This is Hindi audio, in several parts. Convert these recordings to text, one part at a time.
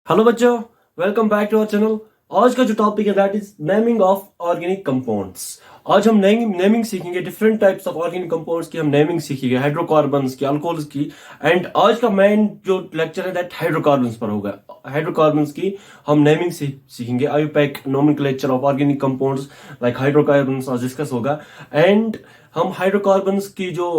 हेलो बच्चों, welcome back to our channel. आज का जो टॉपिक है that is naming of organic compounds. आज हम नेमिंग सीखेंगे different types of organic compounds की। हम नेमिंग सीखेंगे हाइड्रोकार्बन्स की, अल्कोहल्स की। एंड आज का मेन जो लेक्चर है दैट हाइड्रोकार्बन्स पर होगा। हाइड्रोकार्बन्स की हम नेमिंग सीखेंगे। IUPAC nomenclature of organic compounds like hydrocarbons आज डिस्कस होगा। एंड हम हाइड्रोकार्बन्स की जो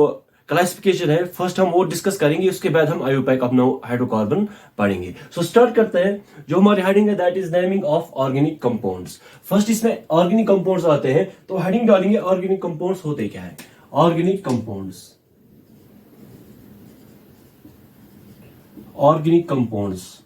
क्लासिफिकेशन है फर्स्ट हम वो डिस्कस करेंगे, उसके बाद हम आईयूपैक अपना हाइड्रोकार्बन पढ़ेंगे। सो स्टार्ट करते हैं। जो हमारी हेडिंग है that is naming of organic compounds. First इसमें ऑर्गेनिक कंपाउंड्स आते हैं, तो हेडिंग डालेंगे ऑर्गेनिक कंपाउंड्स होते क्या है। Organic compounds, organic compounds,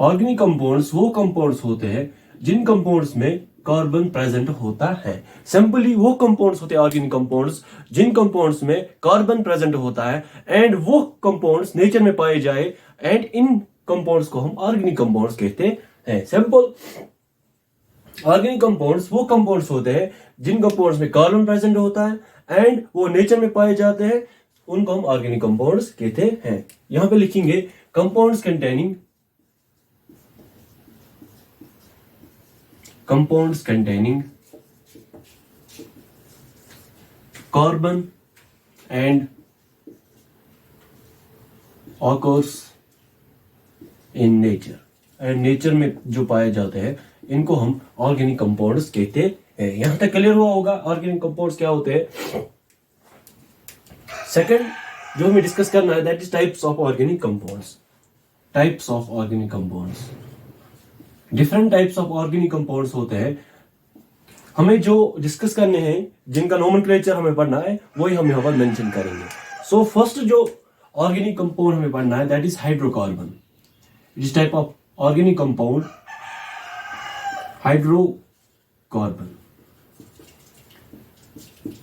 organic compounds वो कंपाउंड्स होते हैं जिन कंपाउंड्स में कार्बन प्रेजेंट होता है। सिंपली वो कंपाउंड्स होते हैं ऑर्गेनिक कंपाउंड्स जिन कंपाउंड्स में कार्बन प्रेजेंट होता है एंड वो कंपाउंड्स नेचर में पाए जाए एंड इन कंपाउंड्स को हम ऑर्गेनिक कंपाउंड्स कहते हैं। सिंपल, ऑर्गेनिक कंपाउंड्स वो कंपाउंड्स होते हैं जिन कंपाउंड्स में कार्बन प्रेजेंट होता है एंड वो नेचर में पाए जाते हैं, उनको हम ऑर्गेनिक कंपाउंड्स कहते हैं। यहां पे लिखेंगे compounds containing, compounds containing carbon and occurs in nature, and nature में जो पाए जाते हैं इनको हम ऑर्गेनिक कंपाउंड्स कहते हैं। यहां तक क्लियर हुआ होगा ऑर्गेनिक कंपाउंड्स क्या होते हैं। सेकंड जो हमें डिस्कस करना है that is types of organic compounds. Types of organic compounds, different types of organic compounds होते हैं। हमें जो डिस्कस करने हैं, जिनका नोमेनक्लेचर हमें पढ़ना है, वही हम यहां पर मेंशन करेंगे। सो फर्स्ट जो ऑर्गेनिक कंपाउंड हमें पढ़ना है दैट इज हाइड्रोकार्बन। इस type of organic compound hydrocarbon.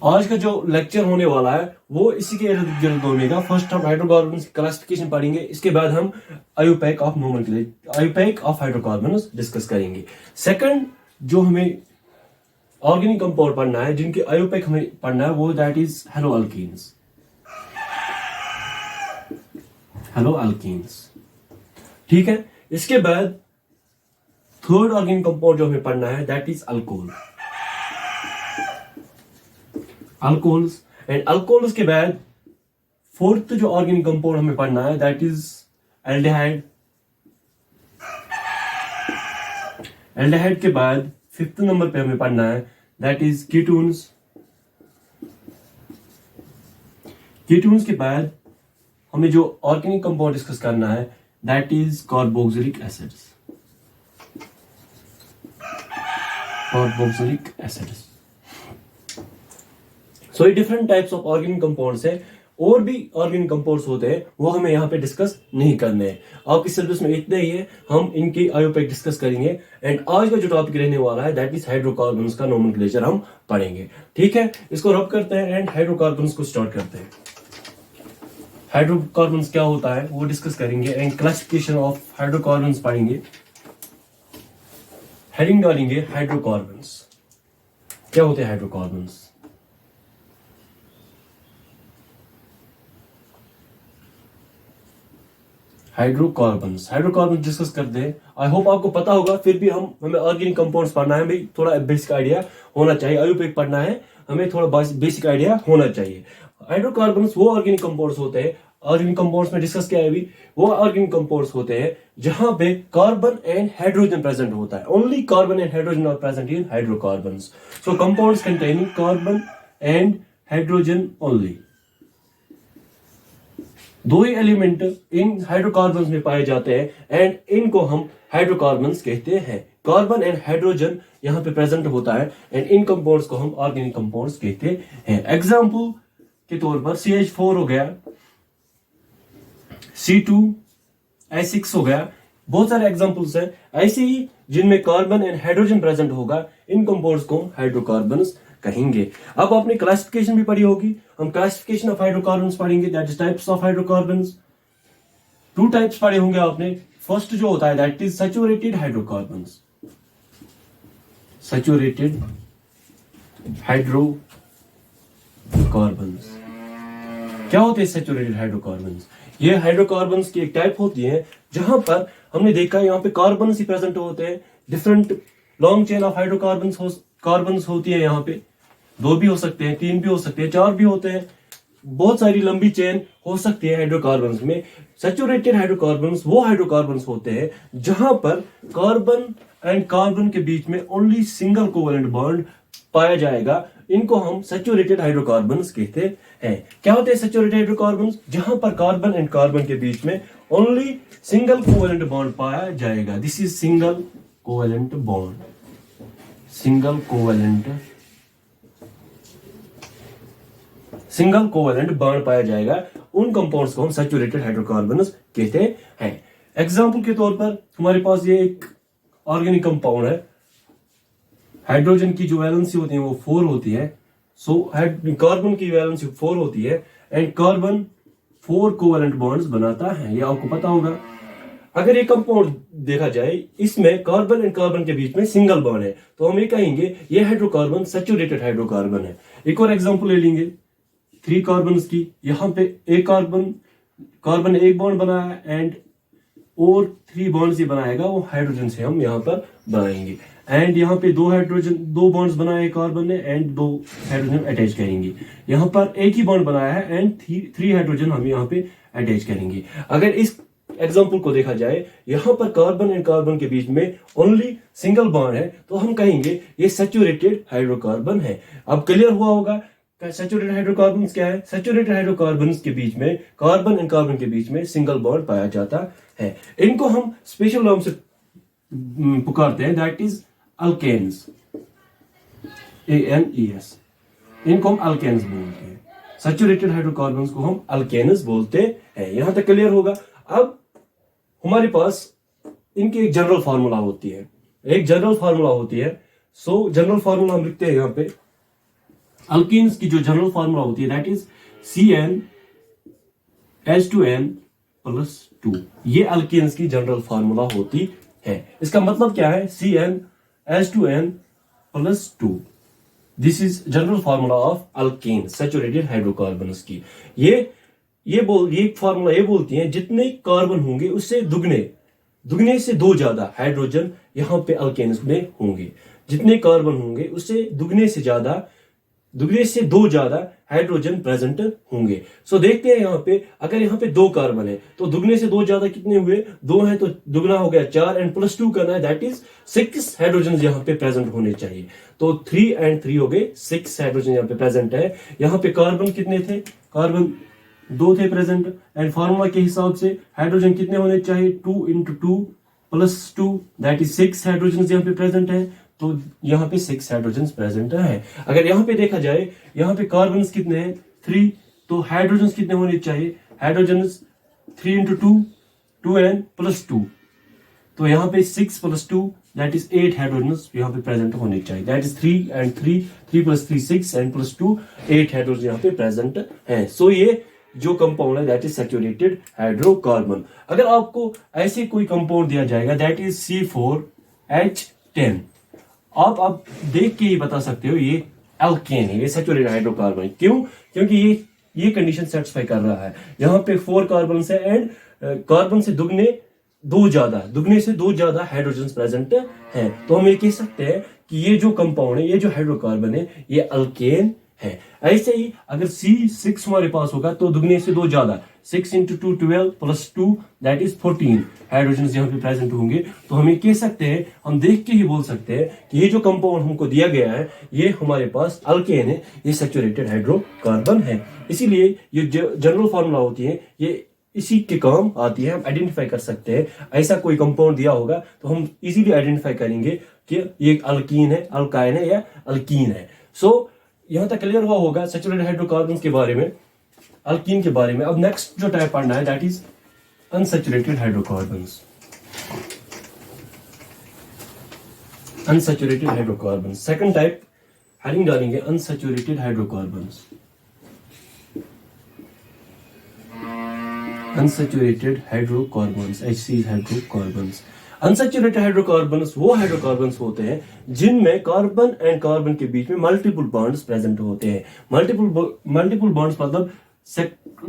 आज का जो लेक्चर होने वाला है वो इसी के इर्द गिर्द होगा। फर्स्ट हम हाइड्रोकार्बन की क्लासिफिकेशन पढ़ेंगे, इसके बाद हम IUPAC of nomenclature, IUPAC of hydrocarbon discuss करेंगे। सेकंड जो हमें ऑर्गेनिक कंपाउंड पढ़ना है जिनके आईयूपैक हमें पढ़ना है वो that is hello alkenes. Hello alkenes, ठीक है। इसके बाद थर्ड ऑर्गेनिक कंपाउंड जो हमें पढ़ना है that is alcohol, alcohols. And alcohols के बाद फोर्थ जो ऑर्गेनिक कंपाउंड हमें पढ़ना है दैट इज एल्डिहाइड। एल्डिहाइड के बाद फिफ्थ नंबर पे हमें पढ़ना है दैट इज कीटोन्स। कीटोन्स के बाद हमें जो ऑर्गेनिक कंपाउंड डिस्कस करना है that is carboxylic acids. Carboxylic acids. So ये different types of organic compounds है। और भी ऑर्गेनिक कंपाउंड्स होते हैं वो हमें यहाँ पे डिस्कस नहीं करने हैं। आपके सिलेबस में इतना ही है, हम इनकी आईयूपैक डिस्कस करेंगे। एंड आज का जो टॉपिक रहने वाला है दैट इज हाइड्रोकार्बन्स का नोमेनक्लेचर हम पढ़ेंगे, ठीक है। इसको रब करते हैं एंड हाइड्रोकार्बन्स को स्टार्ट करते हैं। हाइड्रोकार्बन्स क्या होता है वो डिस्कस करेंगे एंड क्लासिफिकेशन ऑफ हाइड्रोकार्बन्स पढ़ेंगे। हेडिंग डालेंगे हाइड्रोकार्बन्स। क्या होते हैं हाइड्रोकार्बन्स। हाइड्रोकार्बन्स, हाइड्रोकार्बन डिस्कस करते हैं। आई होप आपको पता होगा, फिर भी हमें ऑर्गेनिक कंपाउंड्स पढ़ना है, भाई थोड़ा बेसिक आइडिया होना चाहिए। आईयूपैक पढ़ना है, हमें थोड़ा बेसिक आइडिया होना चाहिए। हाइड्रोकार्बन्स वो ऑर्गेनिक कंपाउंड्स होते हैं, ऑर्गेनिक कंपाउंड्स में डिस्कस किया है अभी, वो ऑर्गेनिक कंपाउंड्स होते हैं जहां पे कार्बन एंड हाइड्रोजन प्रेजेंट होता है। Only carbon and hydrogen are present in hydrocarbons. So compounds containing carbon and hydrogen only. दो ही एलिमेंट इन हाइड्रोकार्बन्स में पाए जाते हैं एंड इनको हम हाइड्रोकार्बन्स कहते हैं। कार्बन एंड हाइड्रोजन यहाँ पे प्रेजेंट होता है एंड इन कंपाउंड्स को हम ऑर्गेनिक कंपाउंड्स कहते हैं। एग्जाम्पल के तौर पर CH4 हो गया, C2H6 हो गया, बहुत सारे एग्जाम्पल्स हैं ऐसे ही जिनमें कार्बन एंड हाइड्रोजन प्रेजेंट होगा। इन कंपाउंड्स को हम हाइड्रोकार्बन्स कहेंगे। अब आपने क्लासिफिकेशन भी पढ़ी होगी, हम क्लासिफिकेशन ऑफ हाइड्रोकार्बन्स पढ़ेंगे that is types of hydrocarbons. Two types पढ़े होंगे आपने। फर्स्ट जो होता है that is saturated hydrocarbons. Saturated hydrocarbons क्या होते हैं सैचुरेटेड हाइड्रोकार्बन्स। ये हाइड्रोकार्बन्स की एक टाइप होती है जहां पर हमने देखा है यहाँ पे कार्बन ही प्रेजेंट होते हैं। Different long chain of carbons होती है। यहाँ पे 2 भी हो सकते हैं, 3 भी हो सकते हैं, 4 भी होते हैं। बहुत सारी लंबी चेन हो सकती है हाइड्रोकार्बन्स में। सैचुरेटेड हाइड्रोकार्बन्स वो हाइड्रोकार्बन्स होते हैं जहां पर कार्बन एंड कार्बन के बीच में ओनली सिंगल कोवेलेंट बॉन्ड पाया जाएगा। इनको हम सैचुरेटेड हाइड्रोकार्बन्स कहते हैं। क्या होते हैं सैचुरेटेड हाइड्रोकार्बन्स? जहां पर कार्बन एंड कार्बन के बीच में ओनली सिंगल कोवेलेंट बॉन्ड पाया जाएगा। This is single covalent bond. Single covalent bond पाया जाएगा। उन कंपाउंड्स को हम सैचुरेटेड हाइड्रोकार्बन्स कहते हैं। एग्जांपल के तौर पर हमारे पास ये एक ऑर्गेनिक कंपाउंड है। हाइड्रोजन की जो वैलेंसी होती है वो 4 होती है। सो कार्बन की वैलेंसी 4 होती है एंड कार्बन 4 कोवेलेंट बॉन्ड्स बनाता है। ये आपको पता होगा। अगर ये कंपाउंड देखा जाए, इसमें कार्बन एंड कार्बन के बीच में सिंगल बॉन्ड है, तो हम ये कहेंगे ये हाइड्रोकार्बन सैचुरेटेड हाइड्रोकार्बन है। एक और एग्जांपल ले लेंगे 3 कार्बन की। यहाँ पे एक कार्बन ने एक बॉन्ड बनाया एंड और 3 बॉन्ड से बनाएगा, वो हाइड्रोजन से हम यहाँ पर बनाएंगे। एंड यहाँ पे 2 बॉन्ड्स बनाए कार्बन ने एंड 2 हाइड्रोजन अटैच करेंगे। यहाँ पर एक ही बॉन्ड बनाया है एंड 3 हाइड्रोजन हम यहाँ पे अटैच करेंगे। अगर इस एग्जांपल को देखा जाए, यहाँ पर कार्बन एंड कार्बन के बीच में ओनली सिंगल बॉन्ड है, तो हम कहेंगे ये सैचुरेटेड हाइड्रोकार्बन है। अब क्लियर हुआ होगा सैचुरेटेड हाइड्रोकार्बन्स क्या है। सैचुरेटेड हाइड्रोकार्बन्स के बीच में कार्बन एंड कार्बन के बीच में सिंगल बॉन्ड पाया जाता है। इनको हम स्पेशल नाम से पुकारते हैं, दैट इज अल्केन्स, ANES। इनको हम अल्केन्स बोलते हैं। सैचुरेटेड हाइड्रोकार्बन्स को हम अल्केन्स बोलते हैं। यहां तक क्लियर होगा। अब हमारे पास इनकी एक जनरल फार्मूला होती है। सो जनरल फार्मूला हम लिखते हैं यहाँ पे। अल्कीन्स की जो जनरल फार्मूला होती है दैट इज CnH2n+2। ये अल्कीन्स की जनरल फार्मूला होती है। इसका मतलब क्या है? CnH2n+2। This is general formula of alkyne, saturated hydrocarbons की। ये फार्मूला ये बोलती है जितने कार्बन होंगे उससे दुगने से 2 ज्यादा हाइड्रोजन यहाँ पे अल्केन्स में होंगे। जितने कार्बन होंगे उससे दुगने से 2 ज्यादा हाइड्रोजन प्रेजेंट होंगे। सो देखते हैं यहाँ पे, अगर यहाँ पे 2 कार्बन है तो दुगने से 2 ज्यादा कितने हुए? 2 है तो दुगना हो गया 4 एंड +2 करना है, दैट इज 6 हाइड्रोजन यहाँ पे प्रेजेंट होने चाहिए। तो 3 एंड 3 हो गए, 6 हाइड्रोजन यहाँ पे प्रेजेंट है। यहाँ पे कार्बन कितने थे? कार्बन 2 थे प्रेजेंट एंड फार्मूला के हिसाब से हाइड्रोजन कितने होने चाहिए? 2 × 2 + 2 दैट इज 6 हाइड्रोजन यहाँ पे प्रेजेंट है। तो यहाँ पे 6 हाइड्रोजन प्रेजेंट है। अगर यहाँ पे देखा जाए, यहाँ पे कार्बन कितने हैं? 3, तो हाइड्रोजन कितने होने चाहिए? हाइड्रोजन 3 × 2 2n + 2, तो यहाँ पे 6 + 2 दैट इज 8 हाइड्रोजन यहाँ पे प्रेजेंट होने चाहिए। That is 3 and 3 + 3 6 and +2 8 hydrogen यहाँ पे प्रेजेंट है। सो ये जो कंपाउंड है दैट इज सैचुरेटेड हाइड्रोकार्बन। अगर आपको ऐसे कोई कंपाउंड दिया जाएगा दैट इज C4H10, आप देख के ही बता सकते हो ये एल्केन है, ये सैचुरेटेड हाइड्रोकार्बन। क्यों? क्योंकि ये कंडीशन सेटिस्फाई कर रहा है। यहाँ पे 4 कार्बन है एंड कार्बन से दुगने से 2 ज्यादा हाइड्रोजन प्रेजेंट है। तो हम ये कह सकते हैं कि ये जो कंपाउंड है, ये जो हाइड्रोकार्बन है, ये अल्केन है। ऐसे ही अगर C6 हमारे पास होगा तो दुगने से 2 ज्यादा, 6 × 2 12 + 2 दैट इज 14 हाइड्रोजन यहाँ पे प्रेजेंट होंगे। तो हम ये कह सकते हैं, हम देख के ही बोल सकते हैं कि ये जो कंपाउंड हमको दिया गया है ये हमारे पास अल्केन है, ये सैचुरेटेड हाइड्रोकार्बन है। इसीलिए ये जो जनरल फार्मूला होती है ये इसी के काम आती है। हम आइडेंटिफाई कर सकते हैं, ऐसा कोई कंपाउंड दिया होगा तो हम इजीली आइडेंटिफाई करेंगे कि ये अल्कीन है, अल्काइन है या अल्कीन है। सो यहां तक क्लियर हुआ होगा सैचुरेटेड हाइड्रोकार्बन के बारे में, अल्कीन के बारे में। अब नेक्स्ट जो टाइप पढ़ना है that is unsaturated hydrocarbons. Unsaturated hydrocarbons second type heading डालेंगे unsaturated hydrocarbons. Unsaturated hydrocarbons, HC hydrocarbons. Unsaturated hydrocarbons वो हाइड्रोकार्बन्स होते हैं जिनमें कार्बन एंड कार्बन के बीच में मल्टीपल बॉन्ड्स प्रेजेंट होते हैं। मल्टीपल बॉन्ड्स मतलब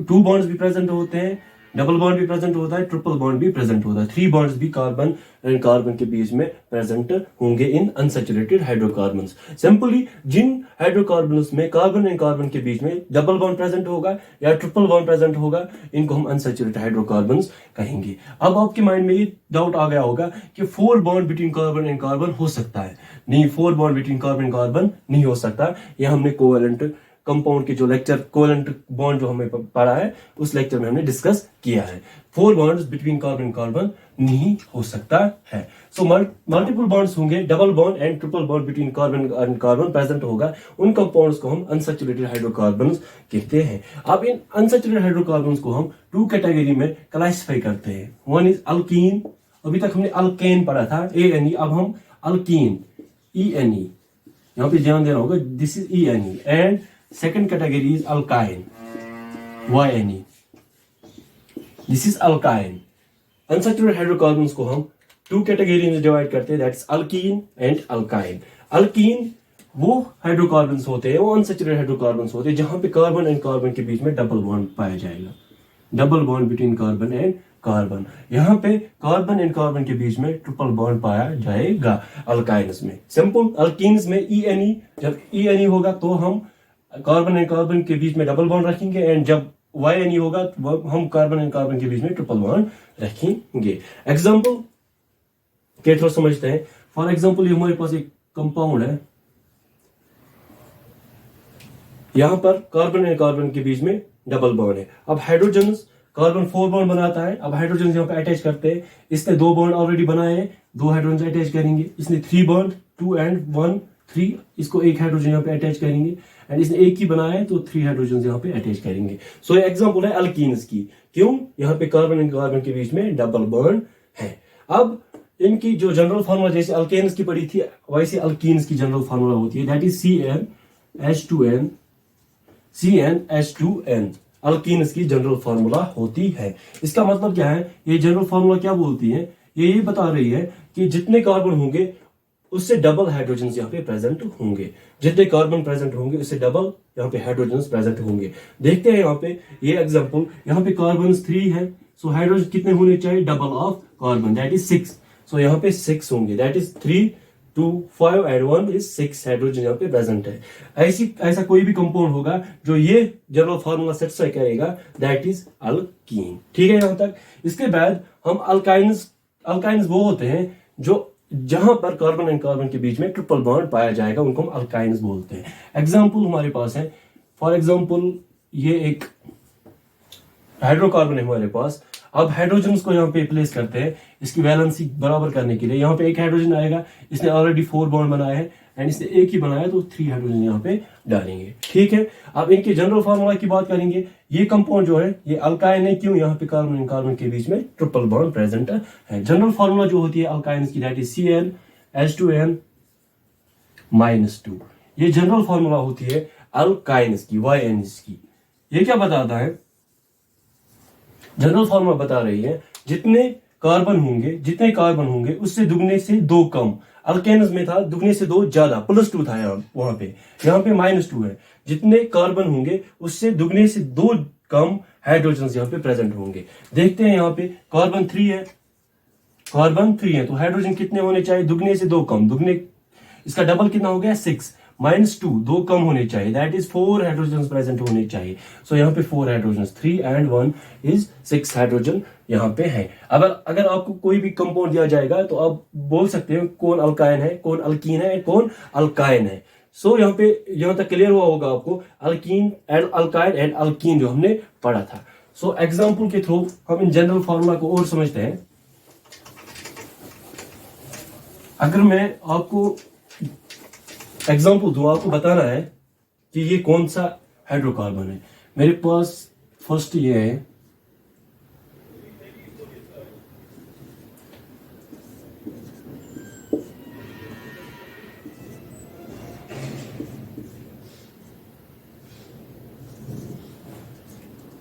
2 बॉन्ड्स भी प्रेजेंट होते हैं, डबल बॉन्ड भी प्रेजेंट होता है, ट्रिपल बॉन्ड भी प्रेजेंट होता है। 3 बॉन्ड्स भी कार्बन एंड कार्बन के बीच में प्रेजेंट होंगे इन अनसैचुरेटेड हाइड्रोकार्बन्स। सिंपली जिन हाइड्रोकार्बन्स में कार्बन एंड कार्बन के बीच में डबल बॉन्ड प्रेजेंट होगा या ट्रिपल बॉन्ड प्रेजेंट होगा, इनको हम अनसैचुरेटेड हाइड्रोकार्बन्स कहेंगे। अब आपके माइंड में ये डाउट आ गया होगा कि 4 bond between carbon and carbon हो सकता है। नहीं, 4 bond between carbon and carbon नहीं हो सकता। यह हमने कोवेलेंट कंपाउंड के जो लेक्चर कोवेलेंट बॉन्ड जो हमें पढ़ा है उस लेक्चर में हमने डिस्कस किया है। 4 बॉन्ड्स बिटवीन कार्बन कार्बन नहीं हो सकता है। सो मल्टीपल बॉन्ड्स होंगे, double bond and triple bond between carbon and carbon present होगा। उन कंपाउंड्स को हम अनसैचुरेटेड हाइड्रोकार्बन्स कहते हैं। अब इन अनसैचुरेटेड हाइड्रोकार्बन्स को हम 2 कैटेगरी में क्लासिफाई करते हैं। वन इज अल्कीन, अभी तक हमने अल्केन पढ़ा था ANE, अब हम अल्कीन ENE, यहाँ पे ध्यान देना होगा, this is ENE। And second category is alkyne, YNE, this is alkyne। unsaturated hydrocarbons को हम 2 कैटेगरी में डिवाइड करते हैं, that's alkyne and alkyne. Alkyne वो हाइड्रोकार्बन्स होते हैं, वो अनसैचुरेटेड हाइड्रोकार्बन्स होते हैं जहां पे कार्बन एंड कार्बन के बीच में डबल बॉन्ड पाया जाएगा, double bond between carbon and carbon. यहाँ पे कार्बन एंड कार्बन के बीच में ट्रिपल बॉन्ड पाया जाएगा अल्काइन्स में। सिंपल अल्कीन्स में ENE, जब ENE होगा तो हम कार्बन एंड कार्बन के बीच में डबल बॉन्ड रखेंगे, एंड जब YNE होगा तो हम कार्बन एंड कार्बन के बीच में ट्रिपल बॉन्ड रखेंगे। एग्जांपल के थ्रू समझते हैं। फॉर एग्जांपल ये हमारे पास एक कंपाउंड है, यहां पर कार्बन एंड कार्बन के बीच में डबल बॉन्ड है। अब हाइड्रोजन कार्बन 4 बॉन्ड बनाता है, अब हाइड्रोजन यहाँ पे अटैच करते हैं। इसने 2 बॉन्ड ऑलरेडी बनाए हैं, 2 हाइड्रोजन अटैच करेंगे। इसने 3 बॉन्ड 2 एंड 1 3, इसको एक हाइड्रोजन यहाँ पे अटैच करेंगे, एंड इसने एक ही बनाया है तो 3 हाइड्रोजन यहाँ पे अटैच करेंगे। सो ये एग्जांपल है अल्कीन्स की। क्यों? यहाँ पे कार्बन एंड कार्बन के बीच में डबल बॉन्ड है। अब इनकी जो जनरल फार्मूला जैसे अल्केन्स की पड़ी थी वैसे अल्कीन्स की जनरल फार्मूला होती है, दैट इज CnH2n। अल्कीन्स की जनरल फार्मूला होती है। इसका मतलब क्या है? ये जनरल फार्मूला क्या बोलती है? ये बता रही है कि जितने कार्बन होंगे उससे डबल हाइड्रोजन यहाँ पे प्रेजेंट होंगे, जितने कार्बन प्रेजेंट होंगे उससे डबल यहाँ पे हाइड्रोजन प्रेजेंट होंगे। देखते हैं यहाँ पे ये एग्जांपल, यहाँ पे कार्बन 3 है, सो हाइड्रोजन कितने होने चाहिए? Double of carbon, that is 6। सो यहाँ पे 6 होंगे, that is 3 2 5 and 1 is 6 hydrogen यहाँ पे प्रेजेंट है। ऐसा कोई भी कंपाउंड होगा जो ये जनरल फार्मूला सेटिस्फाई करेगा, दैट इज अल्कीन। ठीक है यहाँ तक। इसके बाद हम अल्काइन्स वो होते हैं जो जहां पर कार्बन एंड कार्बन के बीच में ट्रिपल बॉन्ड पाया जाएगा, उनको हम अल्काइन्स बोलते हैं। एग्जांपल हमारे पास है, फॉर एग्जांपल ये एक हाइड्रोकार्बन है हमारे पास। अब हाइड्रोजन को यहाँ पे प्लेस करते हैं इसकी वैलेंसी बराबर करने के लिए। यहाँ पे एक हाइड्रोजन आएगा, इसने ऑलरेडी 4 बॉन्ड बनाया है, एंड इसने एक ही बनाया तो 3 हाइड्रोजन यहाँ पे डालेंगे। ठीक है। अब इनके जनरल फार्मूला की बात करेंगे। ये कंपाउंड जो है ये अल्काइन है, क्यों? यहाँ पे कार्बन एंड कार्बन के बीच में ट्रिपल बॉन्ड प्रेजेंट है। जनरल फार्मूला जो होती है अल्काइन्स की, दैट इज CnH2n-2। ये जनरल फार्मूला होती है अल्काइन्स की, YNs की। ये क्या बताता है? जनरल फार्मूला बता रही है जितने कार्बन होंगे उससे दुगने से 2 कम। अल्केन्स में था दुगने से 2 ज्यादा, +2 था वहां पे, यहाँ पे -2 है। जितने कार्बन होंगे उससे दुगने से 2 कम हाइड्रोजन यहाँ पे प्रेजेंट होंगे। देखते हैं यहाँ पे कार्बन 3 है, तो हाइड्रोजन कितने होने चाहिए? दुगने से 2 कम, दुगने इसका डबल कितना हो गया? 6 -2, 2 कम होने चाहिए, दैट इज 4 हाइड्रोजन प्रेजेंट होने चाहिए। सो यहाँ पे 4 हाइड्रोजन, 3 एंड 1 इज 6 हाइड्रोजन यहाँ पे है। अगर आपको कोई भी कंपाउंड दिया जाएगा तो आप बोल सकते हो कौन अल्काइन है, कौन अल्कीन है, कौन अल्काइन है। सो यहाँ पे यहाँ तक क्लियर हुआ होगा आपको alkyne and alkyne and alkyne जो हमने पढ़ा था। सो एग्जाम्पल के थ्रू हम इन जनरल फार्मूला को और समझते हैं। अगर मैं आपको एग्जाम्पल दूं, आपको बताना है कि ये कौन सा हाइड्रोकार्बन है। मेरे पास फर्स्ट ये है,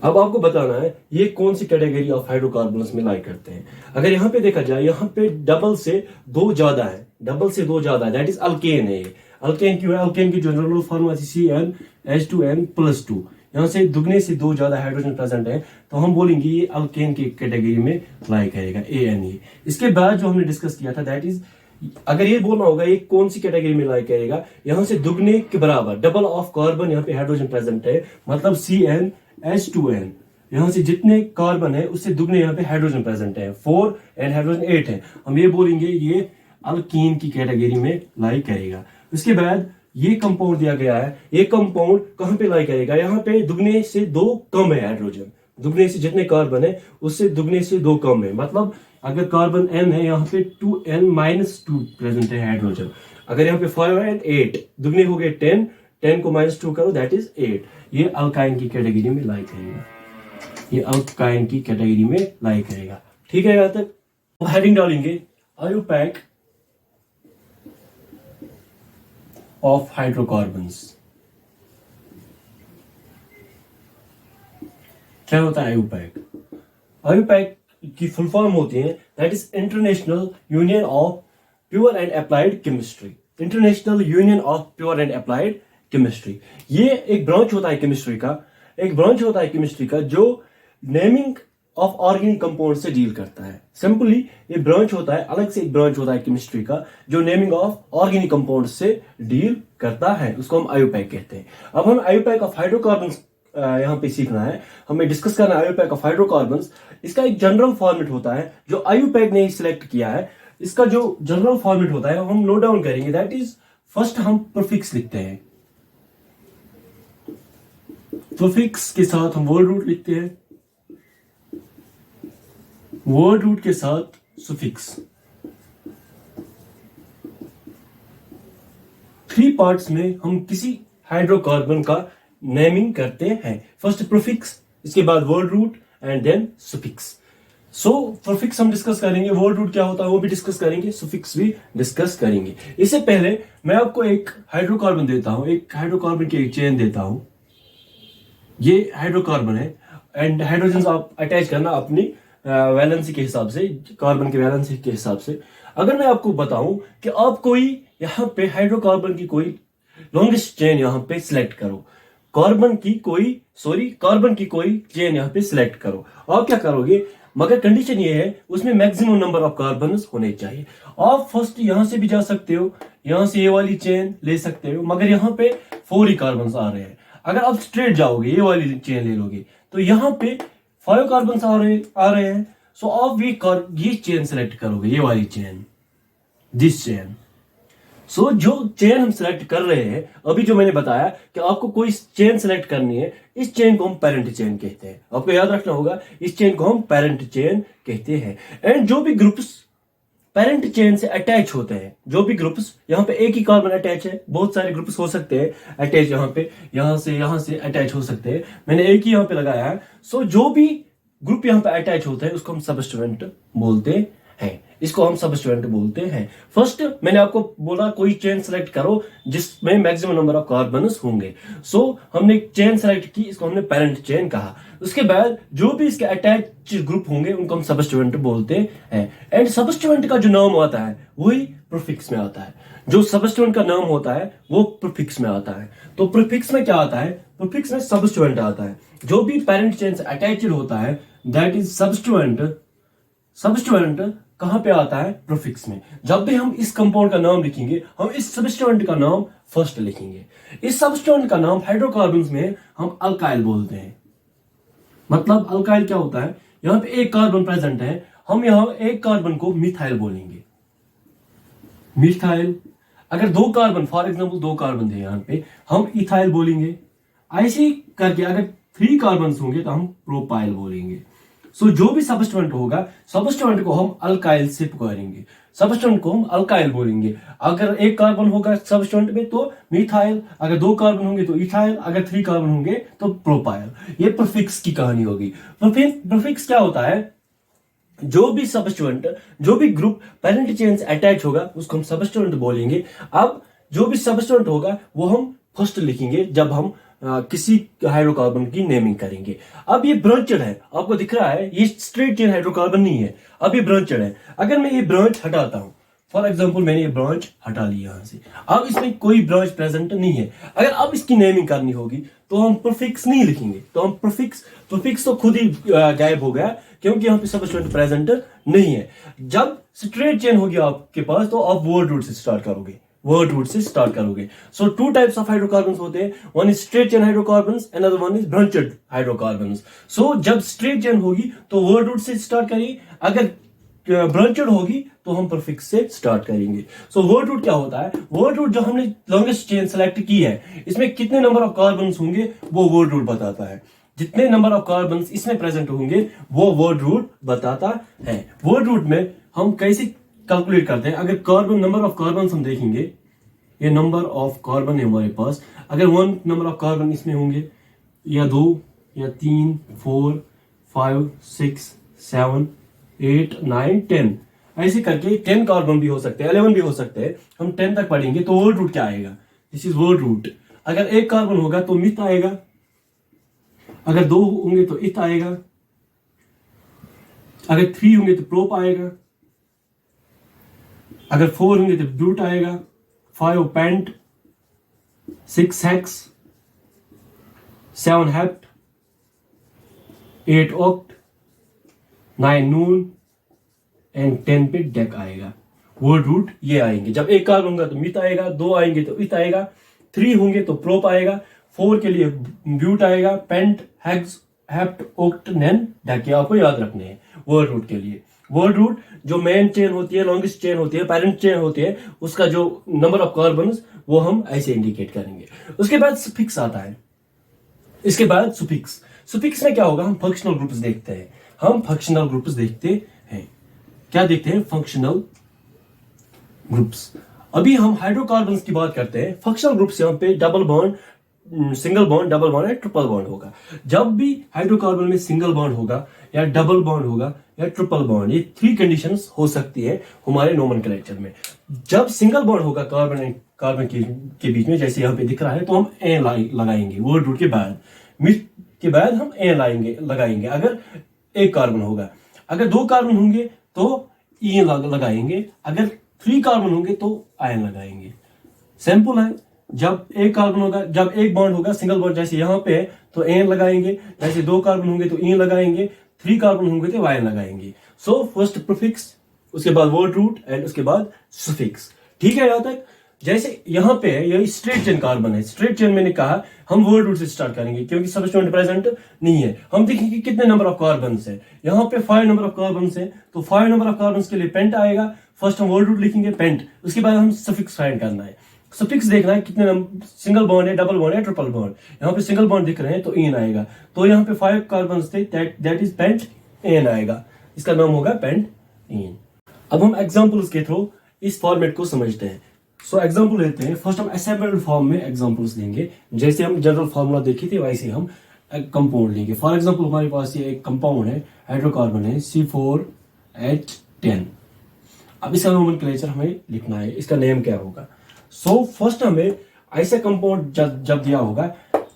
अब आपको बताना है ये कौन सी कैटेगरी ऑफ हाइड्रोकार्बन्स में लाई करते हैं। अगर यहाँ पे देखा जाए, यहाँ पे डबल से 2 ज्यादा है, दैट इज अल्केन है। अल्केन क्यों है? अल्केन की जनरल फार्मूला CnH2n+2। यहाँ से दुगने से दो ज्यादा हाइड्रोजन प्रेजेंट है, तो हम बोलेंगे ये अल्केन की कैटेगरी में लाई करेगा, ANA। इसके बाद जो हमने डिस्कस किया था दैट इज, अगर ये बोलना होगा ये कौन सी कैटेगरी में लाई करेगा, यहाँ से दुगने के बराबर डबल ऑफ कार्बन यहाँ पे हाइड्रोजन प्रेजेंट है, मतलब CnH2n। यहाँ से जितने कार्बन है उससे दुगने यहाँ पे हाइड्रोजन प्रेजेंट है, 4 एंड हाइड्रोजन 8 है। हम ये बोलेंगे ये अल्कीन की कैटेगरी में लाई करेगा। उसके बाद ये कंपाउंड दिया गया है, ये कंपाउंड कहां पे लाई करेगा, यहाँ पे दुगने से दो कम है हाइड्रोजन, दुगने से जितने कार्बन है उससे दुगने से दो कम है, मतलब अगर कार्बन N है यहाँ पे 2n-2 प्रेजेंट है हाइड्रोजन। अगर यहाँ पे 5 एंड 8 दुगने हो गए 10, 10 को -2 करो दैट इज 8। ये अल्काइन की कैटेगरी में लाई करेगा, ये अल्काइन की कैटेगरी में लाई करेगा। ठीक है, यहाँ तक हेडिंग डालेंगे आयोपैक ऑफ हाइड्रोकार्बन्स। क्या होता है आयोपैक? आयोपैक की फुल फॉर्म होती है that is international union of pure and applied chemistry. International union of pure and applied chemistry, ये एक ब्रांच होता है केमिस्ट्री का, एक ब्रांच होता है केमिस्ट्री का जो नेमिंग ऑफ ऑर्गेनिक कंपाउंड से डील करता है। सिंपली ये ब्रांच होता है, अलग से एक ब्रांच होता है केमिस्ट्री का जो नेमिंग ऑफ ऑर्गेनिक कंपाउंड से डील करता है, उसको हम आयोपैक कहते हैं। अब हम आयोपैक ऑफ हाइड्रोकार्बन्स यहाँ पे सीखना है, हमें डिस्कस करना है आयोपैक ऑफ हाइड्रोकार्बन्स। इसका एक जनरल फॉर्मेट होता है जो आयोपैक ने सिलेक्ट किया है। इसका जो जनरल फॉर्मेट होता है हम नोट डाउन करेंगे, दैट इज फर्स्ट हम प्रीफिक्स लिखते हैं, प्रीफिक्स के साथ हम वर्ड रूट लिखते हैं, वर्ड रूट के साथ सुफिक्स। 3 पार्ट्स में हम किसी हाइड्रोकार्बन का नेमिंग करते हैं, फर्स्ट प्रीफिक्स, इसके बाद word root and then suffix. So prefix हम डिस्कस करेंगे, वर्ड रूट क्या होता है वो भी डिस्कस करेंगे, सुफिक्स भी डिस्कस करेंगे। इससे पहले मैं आपको एक हाइड्रोकार्बन देता हूं, एक हाइड्रोकार्बन की एक चेन देता हूं, ये हाइड्रोकार्बन है एंड हाइड्रोजन आप अटैच करना अपनी वैलेंसी के हिसाब से, कार्बन के वैलेंसी के हिसाब से। अगर मैं आपको बताऊं कि आप कोई यहाँ पे हाइड्रोकार्बन की कोई लॉन्गेस्ट चेन यहाँ पे सिलेक्ट करो, कार्बन की कोई चेन यहाँ पे सिलेक्ट करो, आप क्या करोगे? मगर कंडीशन ये है उसमें मैक्सिमम नंबर ऑफ कार्बन होने चाहिए। आप फर्स्ट यहां से भी जा सकते हो, यहां से ये वाली चेन ले सकते हो, मगर यहाँ पे 4 ही कार्बन आ रहे हैं। अगर आप स्ट्रेट जाओगे ये वाली चेन ले लोगे तो यहाँ पे 5 कार्बन आ रहे हैं। सो आप ये चेन सेलेक्ट करोगे, ये वाली चेन, दिस चेन। सो जो चेन हम सेलेक्ट कर रहे हैं, अभी जो मैंने बताया कि आपको कोई चेन सेलेक्ट करनी है, इस चेन को हम पेरेंट चेन कहते हैं। आपको याद रखना होगा इस चेन को हम पेरेंट चेन कहते हैं। एंड जो भी ग्रुप्स पेरेंट चेन से अटैच होते हैं, जो भी ग्रुप्स, यहाँ पे एक ही कार्बन अटैच है, बहुत सारे ग्रुप्स हो सकते हैं अटैच, यहाँ से अटैच हो सकते हैं, मैंने एक ही यहाँ पे लगाया है। सो जो भी ग्रुप यहाँ पे अटैच होते हैं उसको हम सबस्टिट्यूएंट बोलते हैं, इसको हम सबस्टिट्यूएंट बोलते हैं। फर्स्ट मैंने आपको बोला कोई चेन सेलेक्ट करो जिसमें मैक्सिमम नंबर ऑफ कार्बन होंगे। सो हमने चेन सेलेक्ट की, इसको हमने पेरेंट चेन कहा। उसके बाद जो भी इसके अटैच ग्रुप होंगे उनको हम सबस्टिट्यूएंट बोलते हैं। एंड सबस्टिट्यूएंट का जो नाम आता है वही प्रीफिक्स में आता है, जो सबस्टिट्यूएंट का नाम होता है वो प्रीफिक्स में आता है। तो प्रीफिक्स में क्या आता है? प्रीफिक्स में सबस्टिट्यूएंट आता है, जो भी पेरेंट चेन से अटैच्ड होता है दैट इज सबस्टिट्यूएंट। सबस्टिट्यूएंट कहां पे आता है? प्रीफिक्स में। जब भी हम इस कंपाउंड का नाम लिखेंगे हम इस सबस्टिट्यूएंट का नाम फर्स्ट लिखेंगे। इस सबस्टिट्यूएंट का नाम हाइड्रोकार्बन्स में हम अल्काइल बोलते हैं। मतलब अल्काइल क्या होता है? यहां पे एक कार्बन प्रेजेंट है, हम यहां एक कार्बन को मिथाइल बोलेंगे, मिथाइल। अगर 2 कार्बन, फॉर एग्जांपल 2 कार्बन थे यहां पे, हम इथाइल बोलेंगे। ऐसे ही करके अगर 3 कार्बन होंगे तो हम प्रोपाइल बोलेंगे। सो जो भी सबस्टिट्यूएंट होगा, सबस्टिट्यूएंट को हम अल्काइल से पुकारेंगे, सबस्टिट्यूएंट को हम अल्काइल बोलेंगे। अगर 1 कार्बन होगा सबस्टिट्यूएंट में तो मिथाइल, अगर 2 कार्बन होंगे तो इथाइल, अगर 3 कार्बन होंगे तो प्रोपाइल। ये प्रीफिक्स की कहानी होगी। प्रीफिक्स क्या होता है? जो भी सबस्टिट्यूएंट, जो भी ग्रुप पेरेंट चेन से अटैच होगा उसको हम सबस्टिट्यूएंट बोलेंगे। अब जो भी सबस्टिट्यूएंट होगा वो हम फर्स्ट लिखेंगे जब हम किसी हाइड्रोकार्बन की नेमिंग करेंगे। अब ये ब्रांचेड है, आपको दिख रहा है, ये स्ट्रेट चेन हाइड्रोकार्बन नहीं है, अब ये ब्रांचेड है। अगर मैं ये ब्रांच हटाता हूं फॉर एग्जाम्पल मैंने ये ब्रांच हटा ली यहाँ से, अब इसमें कोई ब्रांच प्रेजेंट नहीं है। अगर अब इसकी नेमिंग करनी होगी तो हम प्रीफिक्स नहीं लिखेंगे, तो हम प्रीफिक्स तो खुद ही गायब हो गया क्योंकि यहाँ पे सब स्टूडेंट प्रेजेंट नहीं है। जब स्ट्रेट चेन होगी आपके पास तो आप वर्ड रूट से स्टार्ट करोगे। So two types of hydrocarbons होते हैं, one is straight chain hydrocarbons, another one is branched hydrocarbons. So जब स्ट्रेट चेन होगी तो वर्ड रूट से स्टार्ट करिए, अगर ब्रांचेड होगी तो हम प्रीफिक्स से स्टार्ट करेंगे। सो वर्ड रूट क्या होता है? वर्ड रूट जो हमने लॉन्गेस्ट चेन सेलेक्ट की है इसमें कितने नंबर ऑफ कार्बन्स होंगे वो वर्ड रूट बताता है। जितने नंबर ऑफ कार्बन्स इसमें प्रेजेंट होंगे वो वर्ड रूट बताता है। वर्ड रूट में हम कैसे कैलकुलेट करते हैं? अगर कार्बन नंबर ऑफ कार्बन हम देखेंगे, ये नंबर ऑफ कार्बन है हमारे पास, अगर 1 नंबर ऑफ कार्बन इसमें होंगे या 2 या 3 4 5 6 7 8 9 10, ऐसे करके 10 कार्बन भी हो सकते हैं, 11 भी हो सकते हैं, हम 10 तक पढ़ेंगे। तो वर्ड रूट क्या आएगा? This is word root. अगर 1 कार्बन होगा तो मिथ आएगा, अगर 2 होंगे तो इथ आएगा, अगर 3 होंगे तो प्रोप आएगा, अगर 4 होंगे तो ब्यूट आएगा, 5 pent, 6 hex, 7 hept, 8 oct, 9 non and 10 पे डेक आएगा। वर्ड रूट ये आएंगे। जब 1 कार्बन होगा तो मिथ आएगा, 2 आएंगे तो इथ आएगा, 3 होंगे तो प्रोप आएगा, 4 के लिए ब्यूट आएगा, पेंट, हेक्स, हेप्ट, ऑक्ट, नेन, डेक, आपको याद रखने हैं वर्ड रूट के लिए। वर्ड रूट जो मेन चेन होती है, लॉन्गेस्ट चेन होती है, पेरेंट चेन होती है, उसका जो नंबर ऑफ कार्बन्स वो हम ऐसे इंडिकेट करेंगे। उसके बाद सुफिक्स आता है। इसके बाद सुफिक्स में क्या होगा? हम फंक्शनल ग्रुप्स देखते हैं। क्या देखते हैं? Functional groups. अभी हम हाइड्रोकार्बन्स की बात करते हैं। फंक्शनल ग्रुप्स यहाँ पे double bond, single bond, double bond या ट्रिपल बॉन्ड होगा। जब भी हाइड्रोकार्बन में सिंगल बॉन्ड होगा या डबल बॉन्ड होगा या ट्रिपल बॉन्ड, ये 3 कंडीशंस हो सकती है हमारे नोमेनक्लेचर में। जब सिंगल बॉन्ड होगा कार्बन के बीच में, जैसे यहाँ पे दिख रहा है, तो हम ए लगाएंगे वर्ड रूट के बाद, मिथ के बाद हम ए लगाएंगे अगर 1 कार्बन होगा। अगर 2 कार्बन होंगे तो ई लगाएंगे, अगर 3 कार्बन होंगे तो आयन लगाएंगे। सिंपल है। जब 1 कार्बन होगा, जब 1 बॉन्ड होगा सिंगल बॉन्ड जैसे यहाँ पे है तो एन लगाएंगे, जैसे 2 कार्बन होंगे तो ई लगाएंगे, 3 कार्बन होंगे तो वायन लगाएंगे। सो फर्स्ट प्रीफिक्स, उसके बाद वर्ड रूट एंड उसके बाद सुफिक्स। ठीक है यहाँ तक? जैसे यहाँ पे है, ये स्ट्रेट चेन कार्बन है। स्ट्रेट चेन मैंने कहा हम वर्ड रूट से स्टार्ट करेंगे क्योंकि सबस्टिट्यूएंट प्रेजेंट नहीं है। हम देखेंगे कितने नंबर ऑफ कार्बन है। यहाँ पे 5 नंबर ऑफ कार्बन है, तो 5 नंबर ऑफ कार्बन के लिए पेंट आएगा। फर्स्ट हम वर्ड रूट लिखेंगे पेंट, उसके बाद हम सफिक्स फाइंड करना है। सफिक्स देखना है कितने सिंगल बॉन्ड है, डबल बॉन्ड है, ट्रिपल बॉन्ड। यहाँ पे सिंगल बॉन्ड दिख रहे हैं तो इन आएगा, तो यहाँ पे 5 कार्बन थे, दैट इज पेंट एन आएगा, इसका नाम होगा पेंट इन। अब हम एग्जांपल्स के थ्रू इस फॉर्मेट को समझते हैं। सो एग्जांपल लेते हैं। फर्स्ट हम असेंबल्ड फॉर्म में एग्जांपल्स लेंगे, जैसे हम जनरल फार्मूला देखे थे वैसे हम कंपाउंड लेंगे। फॉर एग्जांपल हमारे पास ये एक कंपाउंड है, हाइड्रोकार्बन है C4H10। अब इसका नोमेनक्लेचर हमें लिखना है, इसका नेम क्या होगा। सो फर्स्ट हमें ऐसा कंपाउंड जब दिया होगा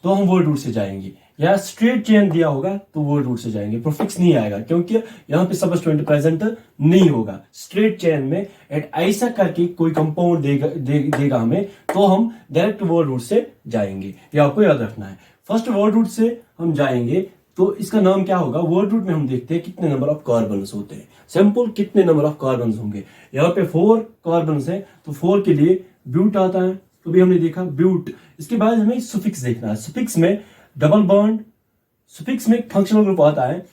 तो हम वर्ड रूट से जाएंगे, या स्ट्रेट चेन दिया होगा तो वर्ड रूट से जाएंगे। प्रीफिक्स नहीं आएगा क्योंकि यहाँ पे सबस्टिट्यूएंट प्रेजेंट नहीं होगा। स्ट्रेट चेन में एट ऐसा करके कोई कंपाउंड देगा हमें तो हम डायरेक्ट वर्ड रूट से जाएंगे, ये आपको याद रखना है। फर्स्ट वर्ड रूट से हम जाएंगे तो इसका नाम क्या होगा। वर्ड रूट में हम देखते हैं कितने नंबर ऑफ कार्बन होते हैं। सिंपल, कितने नंबर ऑफ कार्बन होंगे। यहाँ पे 4 कार्बन है तो 4 के लिए ब्यूट आता है, तो भी हमने देखा ब्यूट। इसके बाद हमें सुफिक्स देखना है। सुफिक्स में डबल बॉन्ड, सुफिक्स में फंक्शनल ग्रुप आता है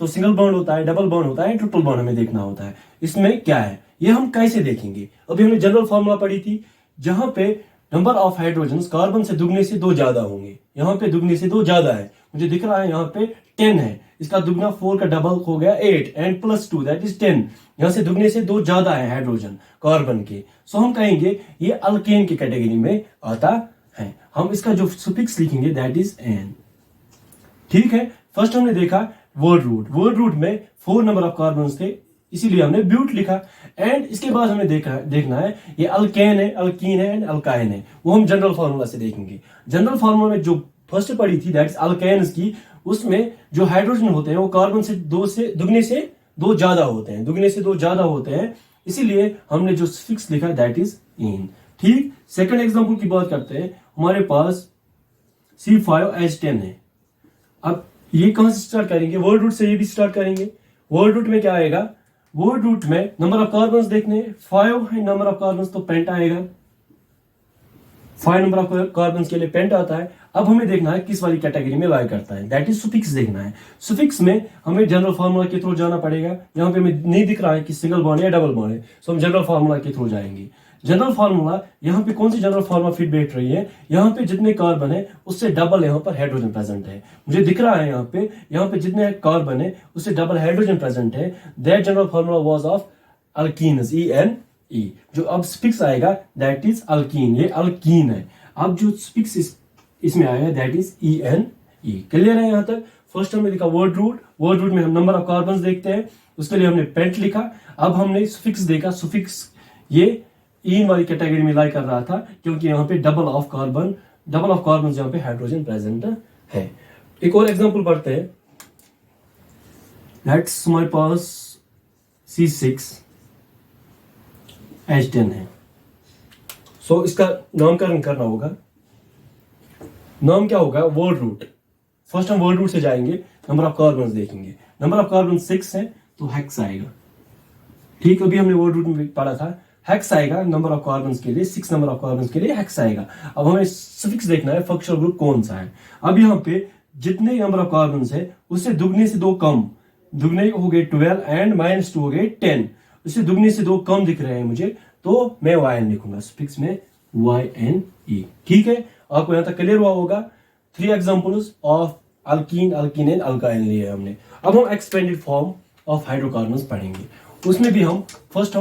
तो सिंगल बॉन्ड होता है, डबल बॉन्ड होता है, ट्रिपल बॉन्ड हमें देखना होता है। इसमें क्या है ये हम कैसे देखेंगे। अभी हमने जनरल फॉर्मूला पढ़ी थी जहां पे नंबर ऑफ हाइड्रोजन कार्बन से दुगने से 2 ज्यादा होंगे। यहाँ पे दुगने से 2 ज्यादा है, मुझे दिख रहा है यहाँ पे 10 है, इसका दुगना 4 का डबल हो गया 8 एंड प्लस 2 दैट इज 10। यहाँ से दुगने से 2 ज्यादा है हाइड्रोजन कार्बन के, सो हम कहेंगे ये अल्केन की कैटेगरी में आता है। हम इसका जो सुफिक्स लिखेंगे दैट इज एन। ठीक है, फर्स्ट हमने देखा वर्ड रूट। वर्ड रूट में 4 नंबर ऑफ कार्बन थे इसीलिए हमने ब्यूट लिखा। एंड इसके बाद हमें देखना है ये अल्केन है, अल्कीन है एंड अल्काइन है, वो हम जनरल फार्मूला से देखेंगे। जनरल फार्मूला में जो फर्स्ट पढ़ी थी दैट इज अल्केन्स की, उसमें जो हाइड्रोजन होते हैं वो कार्बन से दुगने से 2 ज्यादा होते हैं, दुगने से 2 ज्यादा होते हैं। इसीलिए हमने जो फिक्स लिखा दैट इज इन। ठीक, सेकंड एग्जांपल की बात करते हैं। हमारे पास C5H10 है। अब ये कहां से स्टार्ट करेंगे? वर्ड रूट से ये भी स्टार्ट करेंगे। वर्ड रूट में क्या आएगा? वर्ड रूट में नंबर ऑफ कार्बन्स देखने, 5 है नंबर ऑफ कार्बन्स, तो पेंट आएगा। 5 नंबर ऑफ कार्बन्स के लिए पेंट आता है। अब हमें देखना है किस वाली कैटेगरी में लाई करता है, दैट इज सुफिक्स देखना है। सुफिक्स में हमें जनरल फार्मूला के थ्रू जाना पड़ेगा। यहाँ पे हमें नहीं दिख रहा है कि सिंगल बॉन्ड या डबल बॉन्ड है, सो हम जनरल फार्मूला के थ्रू जाएंगे। जनरल फार्मूला, यहाँ पे कौन सी जनरल फार्मूला फिट बैठ रही है? यहाँ पे जितने कार्बन है उससे डबल यहाँ पर हाइड्रोजन प्रेजेंट है। मुझे दिख रहा है यहाँ पे जितने कार्बन है उससे डबल हाइड्रोजन प्रेजेंट है। That general formula was of alkenes, ENE। जो अब स्पिक्स आएगा दैट इज अल्कीन, ये अल्कीन है। अब जो स्पिक्स इसमें आएगा दैट इज ENE। क्लियर है यहाँ तक? फर्स्ट हमने लिखा वर्ड रूट, वर्ड रूट में हम नंबर ऑफ कार्बन देखते हैं, उसके लिए हमने पेंट लिखा। अब हमने सुफिक्स देखा, सुफिक्स ये इन वाली कैटेगरी में लाई कर रहा था क्योंकि यहाँ पे डबल ऑफ कार्बन यहाँ पे हाइड्रोजन प्रेजेंट है। एक और एग्जांपल पढ़ते हैं। लेट्स हमारे पास C6H10 है। सो इसका नामकरण करना होगा। नाम क्या होगा? Word root. फर्स्ट हम वर्ड रूट से जाएंगे, नंबर ऑफ कार्बन देखेंगे। नंबर ऑफ कार्बन 6 है तो हेक्स आएगा। ठीक, अभी हमने वर्ड रूट में पढ़ा था, हेक्स आएगा नंबर ऑफ कार्बन्स के लिए, 6 नंबर ऑफ कार्बन्स के लिए हेक्स आएगा। अब हमें सफिक्स देखना है फंक्शनल ग्रुप कौन सा है। अब यहाँ पे जितने नंबर ऑफ कार्बन्स है उससे दुगने से 2 कम, दुगने हो गए 12 एंड -2 हो गए 10, उससे दुगने से 2 कम दिख रहे हैं मुझे, तो मैं YN लिखूंगा, सफिक्स में YNE। ठीक है, आपको यहाँ तक क्लियर हुआ होगा। 3 examples of alkyne, alkyne and alkyne लिए हमने। अब हम एक्सपेंडेड फॉर्म ऑफ हाइड्रोकार्बन्स पढ़ेंगे। उसमें भी हम फर्स्ट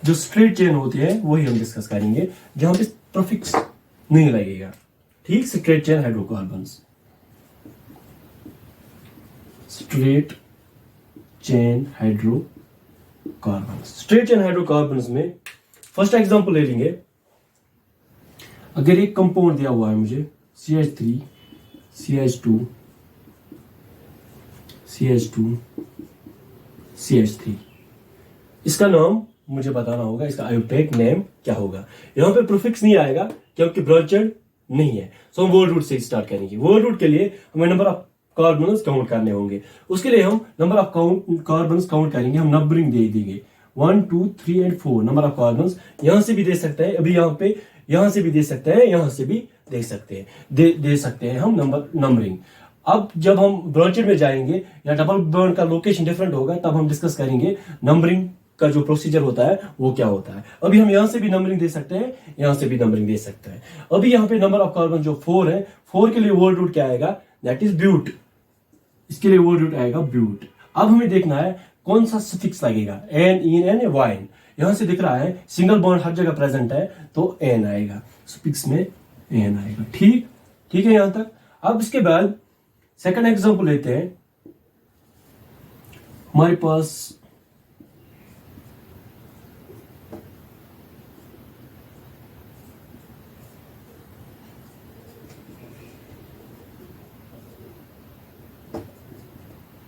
जो स्ट्रेट चेन होती है वही हम डिस्कस करेंगे, जहां पे प्रीफिक्स नहीं लगेगा। ठीक, straight chain hydrocarbons, straight chain hydrocarbons. Straight chain hydrocarbons में फर्स्ट एग्जांपल ले लेंगे। अगर एक कंपाउंड दिया हुआ है मुझे CH3 CH2 CH2 CH3, इसका नाम मुझे बताना होगा, इसका आयोटेक नेम क्या होगा। यहाँ पे प्रीफिक्स नहीं आएगा क्योंकि ब्रांचेड नहीं है, सो हम वर्ड रूट से स्टार्ट करेंगे। वर्ड रूट के लिए हमें नंबर ऑफ कार्बन्स काउंट करने होंगे। उसके लिए हम नंबर ऑफ कार्बन्स काउंट करेंगे, हम नंबरिंग दे देंगे 1 2 3 एंड 4 नंबर ऑफ कार्बन्स। यहां से भी दे सकते हैं, अभी यहाँ पे यहां से भी दे सकते हैं, यहां से भी दे सकते हैं, दे सकते हैं हम नंबरिंग। अब जब हम ब्रांचेड में जाएंगे या डबल बॉन्ड का लोकेशन डिफरेंट होगा तब हम डिस्कस करेंगे नंबरिंग का जो प्रोसीजर होता है वो क्या होता है। अभी हम यहां से भी नंबरिंग दे सकते हैं, यहां से भी नंबरिंग दे सकते हैं। अभी यहाँ पे नंबर ऑफ कार्बन जो 4 है, 4 के लिए वर्ड रूट क्या आएगा? That is but. इसके लिए वर्ड रूट आएगा ब्यूट। अब हमें देखना है कौन सा सफिक्स लगेगा, एन, इन एन, वाइन। यहां से दिख रहा है सिंगल बॉन्ड हर जगह प्रेजेंट है तो एन आएगा, सफिक्स में एन आएगा। ठीक है यहां तक। अब इसके बाद सेकंड एग्जांपल लेते हैं। हमारे पास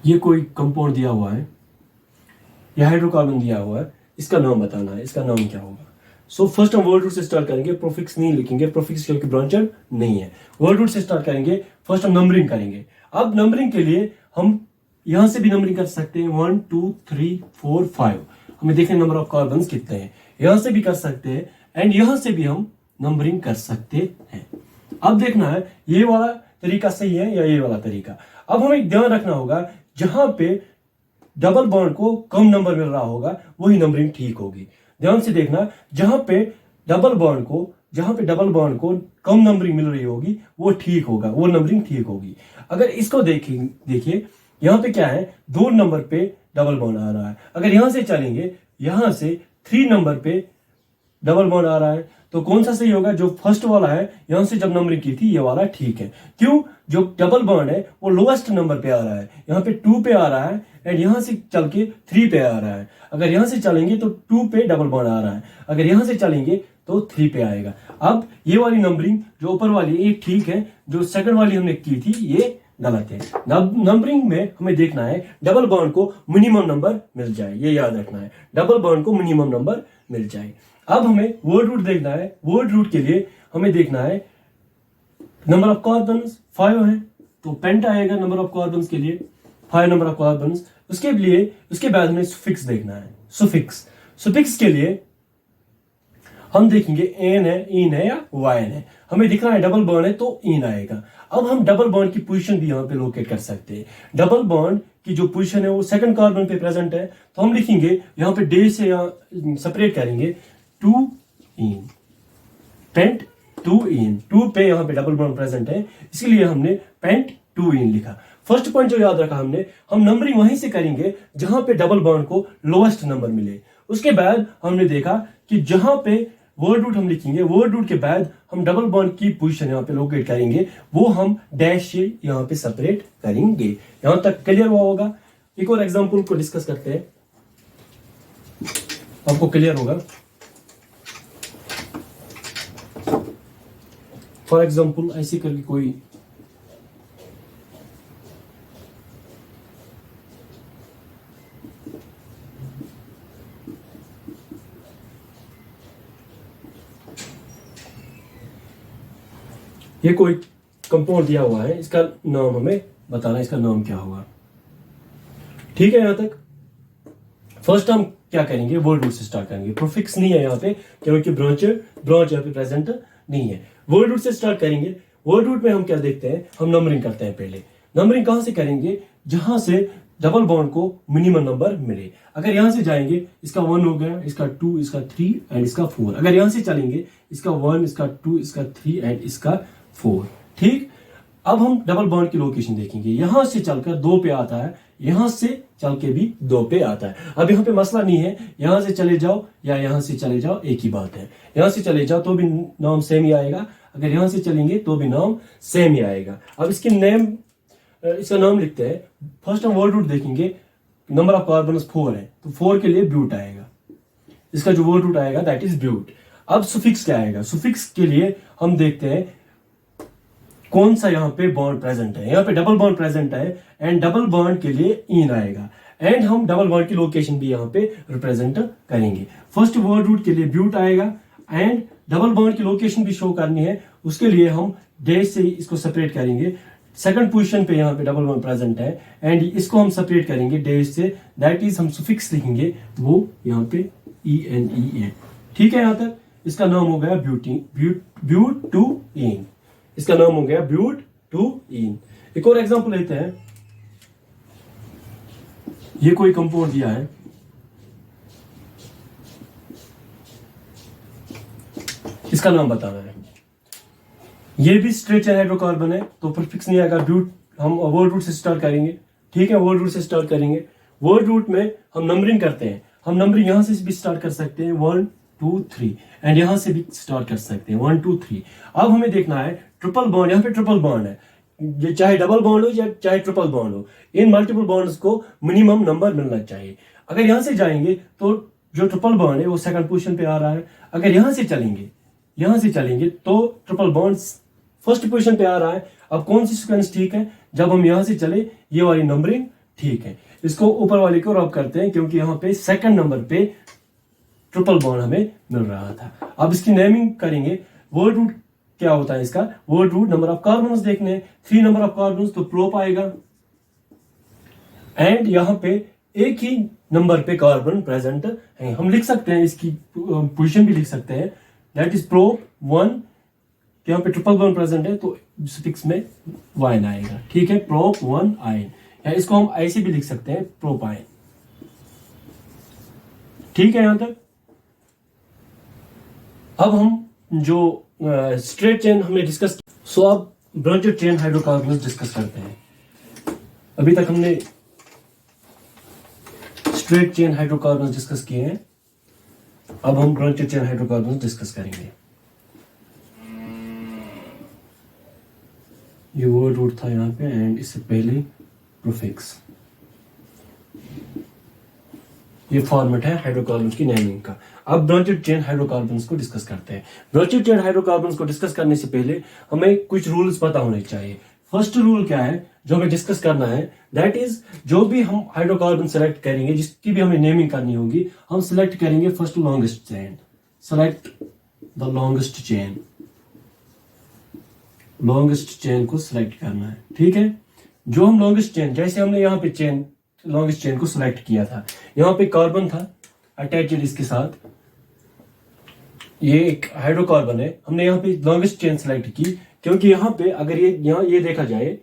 ये कोई कंपाउंड दिया हुआ है या हाइड्रोकार्बन दिया हुआ है, इसका नाम बताना है, इसका नाम क्या होगा। सो फर्स्ट हम वर्ड रूट से स्टार्ट करेंगे, प्रीफिक्स नहीं लिखेंगे, प्रीफिक्स क्योंकि ब्रांचेड नहीं है। वर्ड रूट से स्टार्ट करेंगे, फर्स्ट हम नंबरिंग करेंगे। अब नंबरिंग के लिए हम यहां से भी नंबरिंग कर सकते हैं 1 2 3 4 5। हमें देखने नंबर ऑफ कार्बन कितने हैं, यहां से भी कर सकते हैं एंड यहां से भी हम नंबरिंग कर सकते हैं। अब देखना है ये वाला तरीका सही है या ये वाला तरीका। अब हमें ध्यान रखना होगा जहां पे डबल बॉन्ड को कम नंबर मिल रहा होगा वही नंबरिंग ठीक होगी। ध्यान से देखना, जहां पे डबल बॉन्ड को कम नंबरिंग मिल रही होगी वो ठीक होगा, वो नंबरिंग ठीक होगी। अगर इसको देखिए यहां पे क्या है, 2 नंबर पे डबल बॉन्ड आ रहा है। अगर यहां से चलेंगे, यहां से 3 नंबर पे डबल बॉन्ड आ रहा है, तो कौन सा सही होगा? जो फर्स्ट वाला है, यहां से जब नंबरिंग की थी ये वाला ठीक है। क्यों? जो डबल बॉन्ड है वो लोएस्ट नंबर पे आ रहा है, यहाँ पे 2 पे आ रहा है एंड यहां से चल के 3 पे आ रहा है। अगर यहां से चलेंगे तो 2 पे डबल बॉन्ड आ रहा है, अगर यहां से चलेंगे तो 3 पे आएगा। अब ये वाली नंबरिंग जो ऊपर वाली ये ठीक है, जो सेकंड वाली हमने की थी ये गलत है। नंबरिंग में हमें देखना है डबल बॉन्ड को मिनिमम नंबर मिल जाए, ये याद रखना है, डबल बॉन्ड को मिनिमम नंबर मिल जाए। अब हमें वर्ड रूट देखना है। वर्ड रूट के लिए हमें देखना है नंबर ऑफ कार्बन्स 5 है, तो पेंट आएगा नंबर ऑफ कार्बन्स के लिए 5 नंबर ऑफ कार्बन्स। उसके बाद हमें सुफिक्स देखना है। सुफिक्स के लिए हम देखेंगे एन है, इन है या वाइन है। हमें दिख रहा है डबल बॉन्ड है तो इन आएगा। अब हम डबल बॉन्ड की पोजीशन भी यहाँ पे लोकेट कर सकते हैं। डबल बॉन्ड की जो पोजीशन है वो सेकंड कार्बन पे प्रेजेंट है, तो हम लिखेंगे यहाँ पे डे से यहाँ सेपरेट करेंगे 2 इन, पेंट 2 इन, 2 पे यहाँ पे डबल बॉन्ड प्रेजेंट है, इसलिए हमने पेंट 2 इन लिखा। फर्स्ट पॉइंट जो याद रखा हमने, हम नंबरिंग वहीं से करेंगे जहां पे डबल बॉन्ड को लोएस्ट नंबर मिले। उसके बाद हमने देखा कि जहां पे वर्ड रूट हम लिखेंगे, वर्ड रूट के बाद हम डबल बॉन्ड की पोजीशन यहाँ पे लोकेट करेंगे, वो हम डैश से यहाँ पे सेपरेट करेंगे। यहां तक क्लियर हुआ होगा। एक और एग्जांपल को डिस्कस करते हैं, आपको क्लियर होगा। फॉर एग्जांपल ऐसे करके कोई ये कोई कंपाउंड दिया हुआ है, इसका नाम हमें बताना है, इसका नाम क्या होगा। ठीक है यहां तक। फर्स्ट हम क्या करेंगे, वर्ड रूट से स्टार्ट करेंगे। प्रोफिक्स नहीं है यहाँ पे क्योंकि ब्रांच यहाँ पे प्रेजेंट नहीं है। वर्ड रूट से स्टार्ट करेंगे। वर्ड रूट में हम क्या देखते हैं, हम नंबरिंग करते हैं। पहले नंबरिंग कहां से करेंगे, जहां से डबल बॉन्ड को मिनिमम नंबर मिले। अगर यहां से जाएंगे, इसका 1 हो गया, इसका 2, इसका 3 एंड इसका 4। अगर यहां से चलेंगे, इसका 1, इसका 2, इसका 3 एंड इसका 4। ठीक। अब हम डबल बॉन्ड की लोकेशन देखेंगे। यहां से चलकर 2 पे आता है, यहां से चल के भी 2 पे आता है। अब यहां पे मसला नहीं है, यहां से चले जाओ या यहां से चले जाओ, एक ही बात है। यहां से चले जाओ तो भी नाम सेम ही आएगा, अगर यहां से चलेंगे तो भी नाम सेम ही आएगा। अब इसका नाम लिखते हैं। फर्स्ट हम वर्ड रूट देखेंगे। नंबर ऑफ कार्बन 4 है, तो 4 के लिए ब्यूट आएगा। इसका जो वर्ड रूट आएगा दैट इज ब्यूट। अब सुफिक्स क्या आएगा, सुफिक्स के लिए हम देखते हैं कौन सा यहाँ पे बॉन्ड प्रेजेंट है। यहाँ पे डबल बॉन्ड प्रेजेंट है एंड डबल बॉन्ड के लिए इन आएगा एंड हम डबल बॉन्ड की लोकेशन भी यहाँ पे रिप्रेजेंट करेंगे। फर्स्ट वर्ड रूट के लिए ब्यूट आएगा एंड डबल बॉन्ड की लोकेशन भी शो करनी है, उसके लिए हम डैश से इसको सेपरेट करेंगे। सेकंड पोजीशन पे यहाँ पे डबल बॉन्ड प्रेजेंट है एंड इसको हम सेपरेट करेंगे डैश से, दैट इज हम सुफिक्स लिखेंगे वो यहाँ पे ENE। ठीक है यहाँ तक। इसका नाम हो गया ब्यूट टू इन। इसका नाम हो गया ब्यूट टू इन। एक और एग्जांपल लेते हैं। ये कोई कंपाउंड दिया है, इसका नाम बताना है। ये भी स्ट्रेट चेन हाइड्रोकार्बन है, तो प्रीफिक्स नहीं आएगा। ब्यूट हम वर्ड रूट से स्टार्ट करेंगे। ठीक है, वर्ड रूट से स्टार्ट करेंगे। वर्ड रूट में हम नंबरिंग करते हैं। हम नंबरिंग यहां से भी स्टार्ट कर सकते हैं 1 2 3 एंड यहां से भी स्टार्ट कर सकते हैं 1 2 3। अब हमें देखना है ट्रिपल बॉन्ड। यहाँ पे ट्रिपल बॉन्ड है, ये चाहे डबल बॉन्ड हो या चाहे ट्रिपल बॉन्ड हो, इन मल्टीपल बॉन्ड्स को मिनिमम नंबर मिलना चाहिए। अगर यहां से जाएंगे तो जो ट्रिपल बॉन्ड है वो सेकंड पोजीशन पे आ रहा है। अगर यहां से चलेंगे तो ट्रिपल बॉन्ड फर्स्ट पोजीशन पे आ रहा है। अब कौन सी सीक्वेंस ठीक है, जब हम यहां से चले ये वाली नंबरिंग ठीक है। इसको ऊपर वाले को रब करते हैं क्योंकि यहाँ पे सेकंड नंबर पे ट्रिपल बॉन्ड हमें मिल रहा था। अब इसकी नेमिंग करेंगे। वर्ड रूट क्या होता है इसका, word root number of carbons देखने हैं। 3 नंबर ऑफ कार्बन्स तो प्रोप आएगा एंड यहाँ पे एक ही नंबर पे कार्बन प्रेजेंट है। हम लिख सकते हैं, इसकी पोजीशन भी लिख सकते हैं, दैट इज प्रोप 1। यहाँ पे ट्रिपल बॉन्ड प्रेजेंट है तो सुफिक्स में वाइन आएगा। ठीक है, प्रोप 1 आयन, या इसको हम ऐसे भी लिख सकते हैं प्रोप आयन। ठीक है यहां तक। अब हम जो स्ट्रेट चेन हमने डिस्कस, सो अब ब्रांचेड चेन हाइड्रोकार्बन डिस्कस करते हैं। अभी तक हमने स्ट्रेट चेन हाइड्रोकार्बन डिस्कस किए हैं, अब हम ब्रांचेड चेन हाइड्रोकार्बन डिस्कस करेंगे। ये वर्ड रूट था यहाँ पे एंड इससे पहले प्रीफिक्स। ये फॉर्मेट है हाइड्रोकार्बन्स की नेमिंग का। अब ब्रांचेड चेन हाइड्रोकार्बन्स को डिस्कस करते हैं। ब्रांचेड चेन हाइड्रोकार्बन्स को डिस्कस करने से पहले हमें कुछ रूल्स पता होने चाहिए। फर्स्ट रूल क्या है, जो हमें डिस्कस करना है, दैट इज जो भी हम हाइड्रोकार्बन सेलेक्ट करेंगे, जिसकी भी हमें नेमिंग करनी होगी, हम सिलेक्ट करेंगे first longest chain. Select the longest chain, longest chain को सिलेक्ट करना है, ठीक है। जो हम लॉन्गेस्ट चेन, जैसे हमने यहाँ पे चेन लॉन्गेस्ट चेन को सिलेक्ट किया था, यहाँ पे कार्बन था अटैच्ड इसके साथ, ये एक हाइड्रोकार्बन है, हमने यहाँ पे लॉन्गेस्ट चेन सिलेक्ट की, क्योंकि यहाँ पे अगर ये देखा जाए,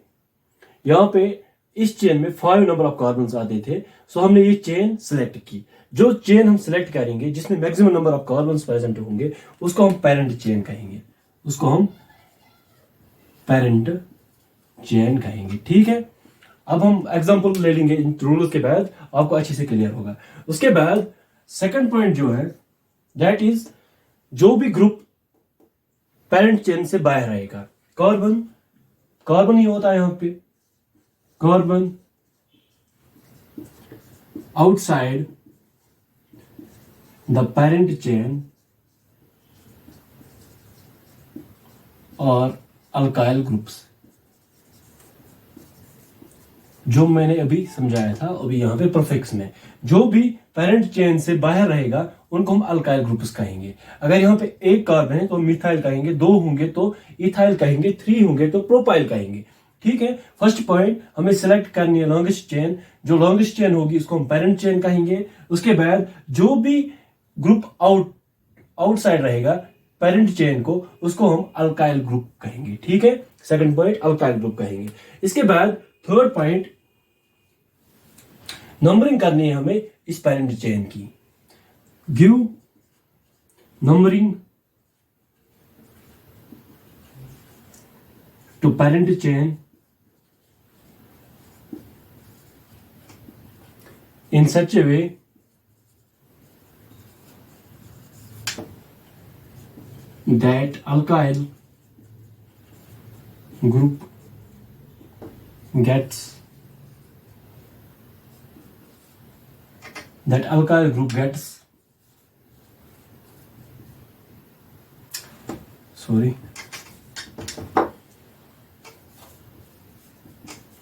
यहाँ पे इस चेन में 5 नंबर ऑफ कार्बन आते थे, सो हमने ये चेन सिलेक्ट की। जो चेन हम सिलेक्ट करेंगे जिसमें maximum number of carbon present होंगे, उसको हम पेरेंट चेन कहेंगे, उसको हम पेरेंट चेन कहेंगे, ठीक है। अब हम एग्जांपल ले लेंगे इन रूल्स के बाद, आपको अच्छे से क्लियर होगा। उसके बाद सेकंड पॉइंट जो है, दैट इज जो भी ग्रुप पेरेंट चेन से बाहर आएगा, कार्बन, कार्बन ही होता है यहां पे, carbon outside the parent chain और अल्काइल ग्रुप्स, जो मैंने अभी समझाया था अभी यहाँ पे प्रीफिक्स में, जो भी पेरेंट चेन से बाहर रहेगा उनको हम अल्काइल ग्रुप्स कहेंगे। अगर यहाँ पे एक कार्बन है तो मिथाइल कहेंगे, 2 होंगे तो इथाइल कहेंगे, 3 होंगे तो प्रोपाइल कहेंगे, ठीक है। फर्स्ट पॉइंट हमें सिलेक्ट करनी है लॉन्गेस्ट चेन, जो लॉन्गेस्ट चेन होगी उसको हम पेरेंट चेन कहेंगे। उसके बाद जो भी ग्रुप आउटसाइड रहेगा पेरेंट चेन को, उसको हम अल्काइल ग्रुप कहेंगे, ठीक है। सेकंड पॉइंट अल्काइल ग्रुप कहेंगे। इसके बाद थर्ड पॉइंट, नंबरिंग करनी है हमें इस पेरेंट चेन की। Give numbering to parent chain in such a way that alkyl group gets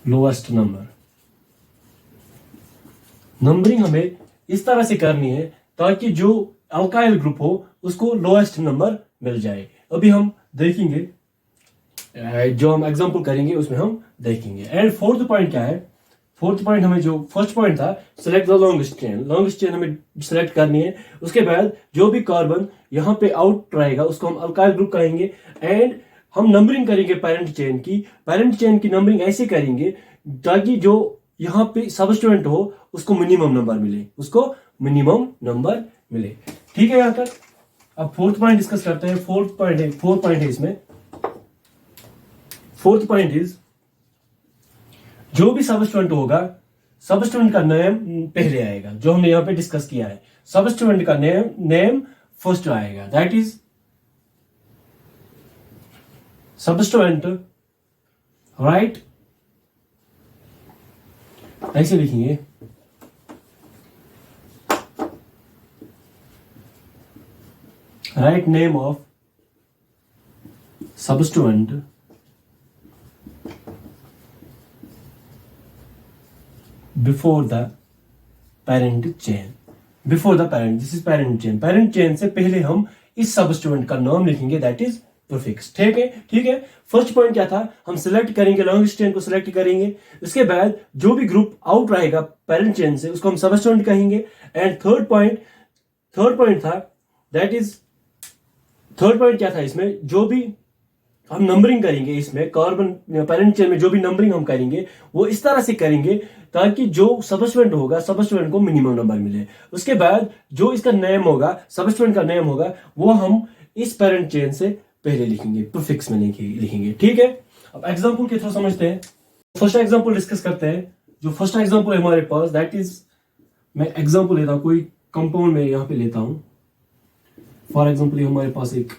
lowest number। Numbering हमें इस तरह से करनी है ताकि जो अल्काइल ग्रुप हो उसको लोएस्ट नंबर मिल जाए। अभी हम देखेंगे, जो हम एग्जांपल करेंगे उसमें हम देखेंगे। एंड फोर्थ पॉइंट क्या है, फोर्थ पॉइंट हमें, जो फर्स्ट पॉइंट था select the longest chain, longest chain हमें सिलेक्ट करनी है। उसके बाद जो भी कार्बन यहाँ पे आउट रहेगा उसको हम अल्काइल ग्रुप कहेंगे। एंड हम नंबरिंग करेंगे पेरेंट चेन की, पेरेंट चेन की नंबरिंग ऐसे करेंगे ताकि जो यहाँ पे सबस्टिट्यूएंट हो उसको मिनिमम नंबर मिले, उसको मिनिमम नंबर मिले, ठीक है। यहाँ तक अब फोर्थ पॉइंट डिस्कस करते हैं। फोर्थ पॉइंट है इसमें, फोर्थ पॉइंट इज जो भी सबस्टिट्यूएंट होगा, सबस्टिट्यूएंट का नेम पहले आएगा, जो हमने यहाँ पे डिस्कस किया है। सबस्टिट्यूएंट का नेम फर्स्ट आएगा, दैट इज सबस्टिट्यूएंट, राइट, ऐसे लिखेंगे, right name of substituent before the parent chain, before the parent, this is parent chain, parent chain से पहले हम इस सबस्टिट्यूएंट का नाम लिखेंगे, दैट इज प्रीफिक्स, ठीक है, ठीक है। फर्स्ट पॉइंट क्या था, हम सिलेक्ट करेंगे, लॉन्गेस्ट चेन को सिलेक्ट करेंगे। उसके बाद जो भी ग्रुप आउट रहेगा पेरेंट चेन से उसको हम सबस्टिट्यूएंट कहेंगे। एंड थर्ड पॉइंट था, दैट इज थर्ड पॉइंट क्या था इसमें, जो भी हम नंबरिंग करेंगे इसमें कार्बन पेरेंट चेन में जो भी नंबरिंग हम करेंगे वो इस तरह से करेंगे ताकि जो सबस्टिट्यूएंट होगा सबस्टिट्यूएंट को मिनिमम नंबर मिले। उसके बाद जो इसका नेम होगा, सबस्टिट्यूएंट का नेम होगा, वो हम इस पेरेंट चेन से पहले लिखेंगे, प्रीफिक्स में लिखेंगे, ठीक है। अब एग्जांपल के थ्रू समझते हैं। फर्स्ट एग्जांपल डिस्कस करते हैं। जो फर्स्ट एग्जांपल है हमारे पास, दैट इज, मैं एग्जांपल लेता हूं, कोई कंपाउंड में यहां पे लेता हूं। फॉर एग्जांपल हमारे पास एक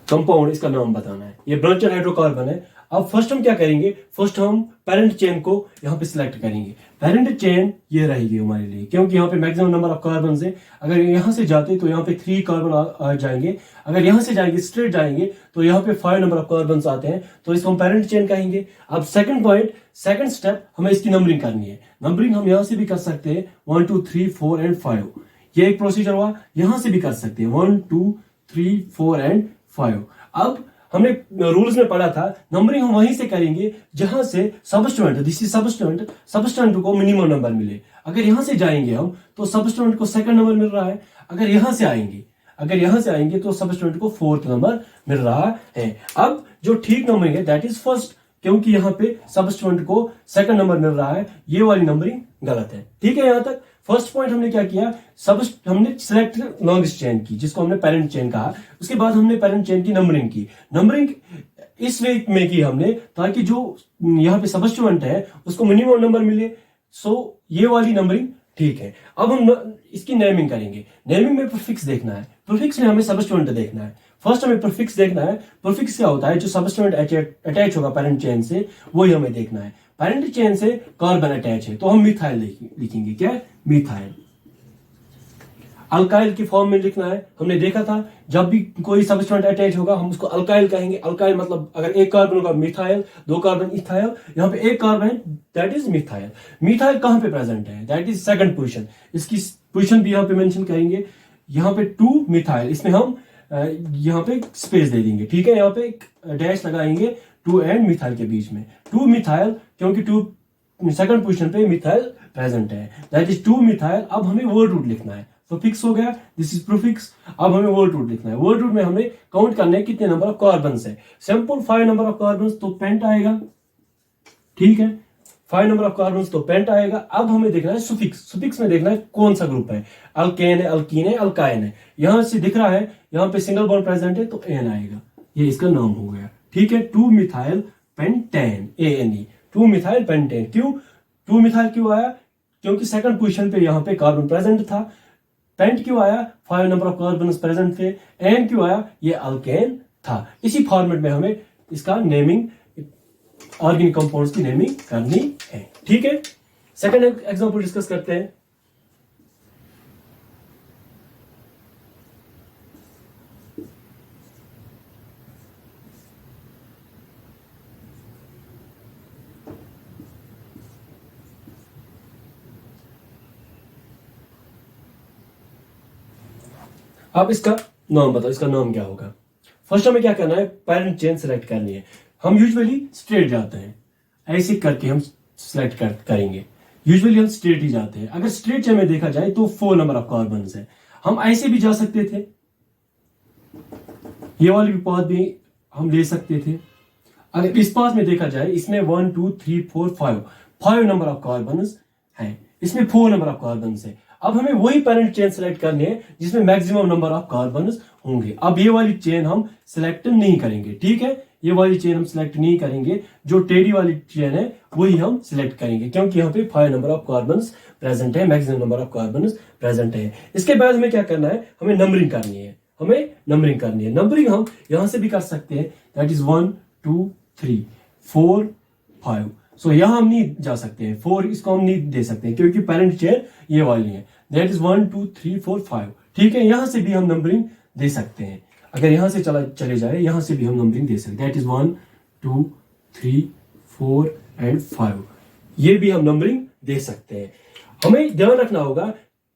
कंपाउंड, इसका नाम बताना है, ये ब्रांचर हाइड्रोकार्बन है। अब फर्स्ट हम क्या करेंगे, फर्स्ट हम पेरेंट चेन को यहाँ पे सिलेक्ट करेंगे। पेरेंट चेन ये रहेगी हमारे लिए, क्योंकि यहाँ पे मैक्सिमम नंबर ऑफ कार्बन है। अगर यहाँ से जाते तो यहाँ पे 3 कार्बन आ जाएंगे, अगर यहाँ से जाएंगे स्ट्रेट जाएंगे तो यहाँ पे 5 नंबर ऑफ कार्बन आते हैं, तो इसको हम पेरेंट चेन कहेंगे। अब सेकंड पॉइंट, सेकंड स्टेप, हमें इसकी नंबरिंग करनी है। नंबरिंग हम यहाँ से भी कर सकते हैं 1 2 3 4 एंड 5, ये एक प्रोसीजर हुआ। यहां से भी कर सकते हैं 1 2 3 4 एंड 5। अब हमने रूल्स में पढ़ा था नंबरिंग हम वहीं से करेंगे जहां से substance, this is substance, substance को मिनिमम नंबर मिले। अगर यहां से जाएंगे हम तो सबस्टेंट को सेकंड नंबर मिल रहा है, अगर यहां से आएंगे तो सबस्टेंट को 4th नंबर मिल रहा है। अब जो ठीक नंबरिंग है दैट इज फर्स्ट, क्योंकि यहाँ पे सबस्टेंट को सेकंड नंबर मिल रहा है, ये वाली नंबरिंग गलत है। ठीक है, यहां तक फर्स्ट पॉइंट हमने क्या किया, हमने सिलेक्ट लॉन्गेस्ट चेन की, जिसको हमने पेरेंट चेन कहा। उसके बाद हमने पेरेंट चेन की नंबरिंग की। नंबरिंग इस वे में की हमने ताकि जो यहाँ पे सबस्टेंट है उसको मिनिमम नंबर मिले। सो ये वाली नंबरिंग ठीक है। अब हम इसकी नेमिंग करेंगे। नेमिंग में प्रीफिक्स देखना है, प्रीफिक्स में हमें सबस्टेंट देखना है। फर्स्ट हमें प्रीफिक्स देखना है। प्रीफिक्स क्या होता है, जो सबस्टेंट अटैच होगा पेरेंट चेन से वही हमें देखना है। पेरेंट चेन से कार्बन अटैच है तो हम मिथाइल लिखेंगे, क्या, मिथाइल। अल्काइल की फॉर्म में लिखना है। हमने देखा था जब भी कोई सबस्टेंट अटैच होगा हम उसको अल्काइल कहेंगे। अल्काइल मतलब अगर एक कार्बन होगा मिथाइल, 2 कार्बन इथाइल, यहाँ पे एक carbon that is methyl. Methyl कहां पे प्रेजेंट है, दैट इज सेकंड पोजीशन। इसकी पोजीशन भी यहाँ पे मेंशन करेंगे। यहाँ पे 2 मिथाइल, इसमें हम यहाँ पे स्पेस दे देंगे। ठीक है, यहाँ पे एक डैश लगाएंगे 2 एंड मिथाइल के बीच में। 2 मिथाइल, क्योंकि 2 सेकंड पोजीशन पे मिथाइल प्रेजेंट है, दैट इज 2 मिथाइल। अब हमें वर्ड रूट लिखना है। तो फिक्स हो गया, दिस इज प्रीफिक्स। अब हमें वर्ड रूट लिखना है। वर्ड रूट में हमें काउंट करना है कितने नंबर ऑफ कार्बन है। सिंपल 5 नंबर ऑफ कार्बन तो पेंट आएगा। ठीक है, 5 नंबर ऑफ कार्बन तो पेंट आएगा। अब हमें देखना है सुफिक्स। सुफिक्स में देखना है कौन सा ग्रुप है, अल्केन है, अल्कीन है, अल्काइन है। यहां से दिख रहा है यहाँ पे सिंगल बॉन्ड प्रेजेंट है तो एन आएगा, ये इसका नाम हो गया। ठीक है, 2 methyl pentane, ANE, 2 methyl pentane. क्यों 2 मिथाइल क्यों आया, क्योंकि सेकंड पोजीशन पे यहाँ पे कार्बन प्रेजेंट था। पेंट क्यों आया, 5 नंबर ऑफ कार्बन प्रेजेंट थे। एन क्यों आया, ये अल्केन था। इसी फॉर्मेट में हमें इसका नेमिंग, ऑर्गेनिक कंपाउंड्स की नेमिंग करनी है। ठीक है, सेकंड एग्जांपल डिस्कस करते हैं। अब इसका नाम बताओ, इसका नाम क्या होगा। फर्स्ट हमें क्या करना है, पेरेंट चेन सेलेक्ट करनी है। हम यूजुअली स्ट्रेट जाते हैं, ऐसे करके हम सिलेक्ट करेंगे। यूजुअली हम स्ट्रेट ही जाते हैं। अगर स्ट्रेट चेन में देखा जाए तो 4 नंबर ऑफ कार्बन है। हम ऐसे भी जा सकते थे, ये वाली पाथ भी हम ले सकते थे। अगर इस पाथ में देखा जाए इसमें 1 2 3 4 5 नंबर ऑफ कार्बन है, इसमें 4 नंबर ऑफ कार्बन है। अब हमें वही पेरेंट चेन सेलेक्ट करनी है जिसमें मैक्सिमम नंबर ऑफ कार्बन होंगे। अब ये वाली चेन हम सिलेक्ट नहीं करेंगे। ठीक है, ये वाली चेन हम सिलेक्ट नहीं करेंगे, जो टेढ़ी वाली चेन है वही हम सिलेक्ट करेंगे, क्योंकि यहाँ पे 5 नंबर ऑफ कार्बन प्रेजेंट है, maximum number of carbon present है। इसके बाद हमें क्या करना है, हमें नंबरिंग करनी है। नंबरिंग हम यहां से भी कर सकते हैं, दैट इज 1 2 3 4 5। सो यहां हम नहीं जा सकते हैं, 4 इसको हम नहीं दे सकते हैं क्योंकि पेरेंट चेन ये वाली है, दैट इज 1 2 3 4 5। ठीक है, यहां से भी हम नंबरिंग दे सकते हैं। अगर यहां से चले जाए, यहां से भी हम नंबरिंग दे सकते हैं, दैट इज 1 2 3 4 एंड 5। ये भी हम नंबरिंग दे सकते हैं। हमें ध्यान रखना होगा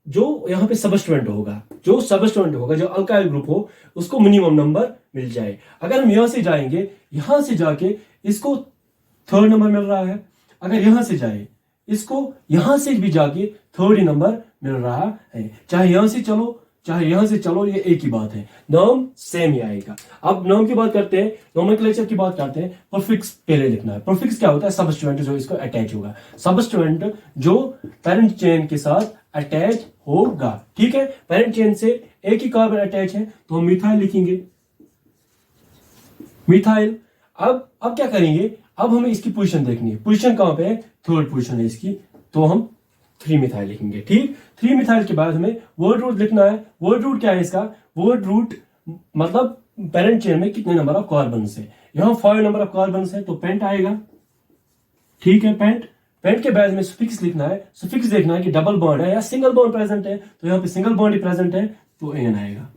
जो यहाँ पे सबस्टेंट होगा, जो अल्काइल ग्रुप हो उसको मिनिमम नंबर मिल जाए। अगर हम यहां से जाएंगे, यहां से जाके इसको 3rd नंबर मिल रहा है, अगर यहां से जाए इसको यहां से भी जाके 3rd नंबर मिल रहा है। चाहे यहां से चलो चाहे यहां से चलो, ये एक ही बात है, नाम सेम ही आएगा। अब नाम की बात करते हैं, नोमेनक्लेचर की बात करते हैं। प्रीफिक्स पहले लिखना है। प्रीफिक्स क्या होता है, सबस्टेंट जो इसको अटैच होगा, सबस्टेंट जो पेरेंट चेन के साथ अटैच होगा। ठीक है, पेरेंट चेन से एक ही कार्बन अटैच है तो हम मिथाइल लिखेंगे, मिथाइल। अब क्या करेंगे, अब हमें इसकी पोजीशन देखनी है। पोजीशन कहां पे है, 3rd पोजीशन है इसकी, तो हम 3 मिथाइल लिखेंगे। ठीक, 3 मिथाइल के बाद हमें वर्ड रूट लिखना है। वर्ड रूट क्या है इसका, वर्ड रूट मतलब पेरेंट चेन में कितने नंबर ऑफ कार्बन है। यहाँ 5 नंबर ऑफ कार्बन है तो पेंट आएगा, ठीक है। पेंट के बाद में सुफिक्स लिखना है, सुफिक्स देखना है कि डबल बॉन्ड है या सिंगल बॉन्ड प्रेजेंट है, तो यहाँ पे सिंगल बॉन्ड ही प्रेजेंट है तो एन आएगा,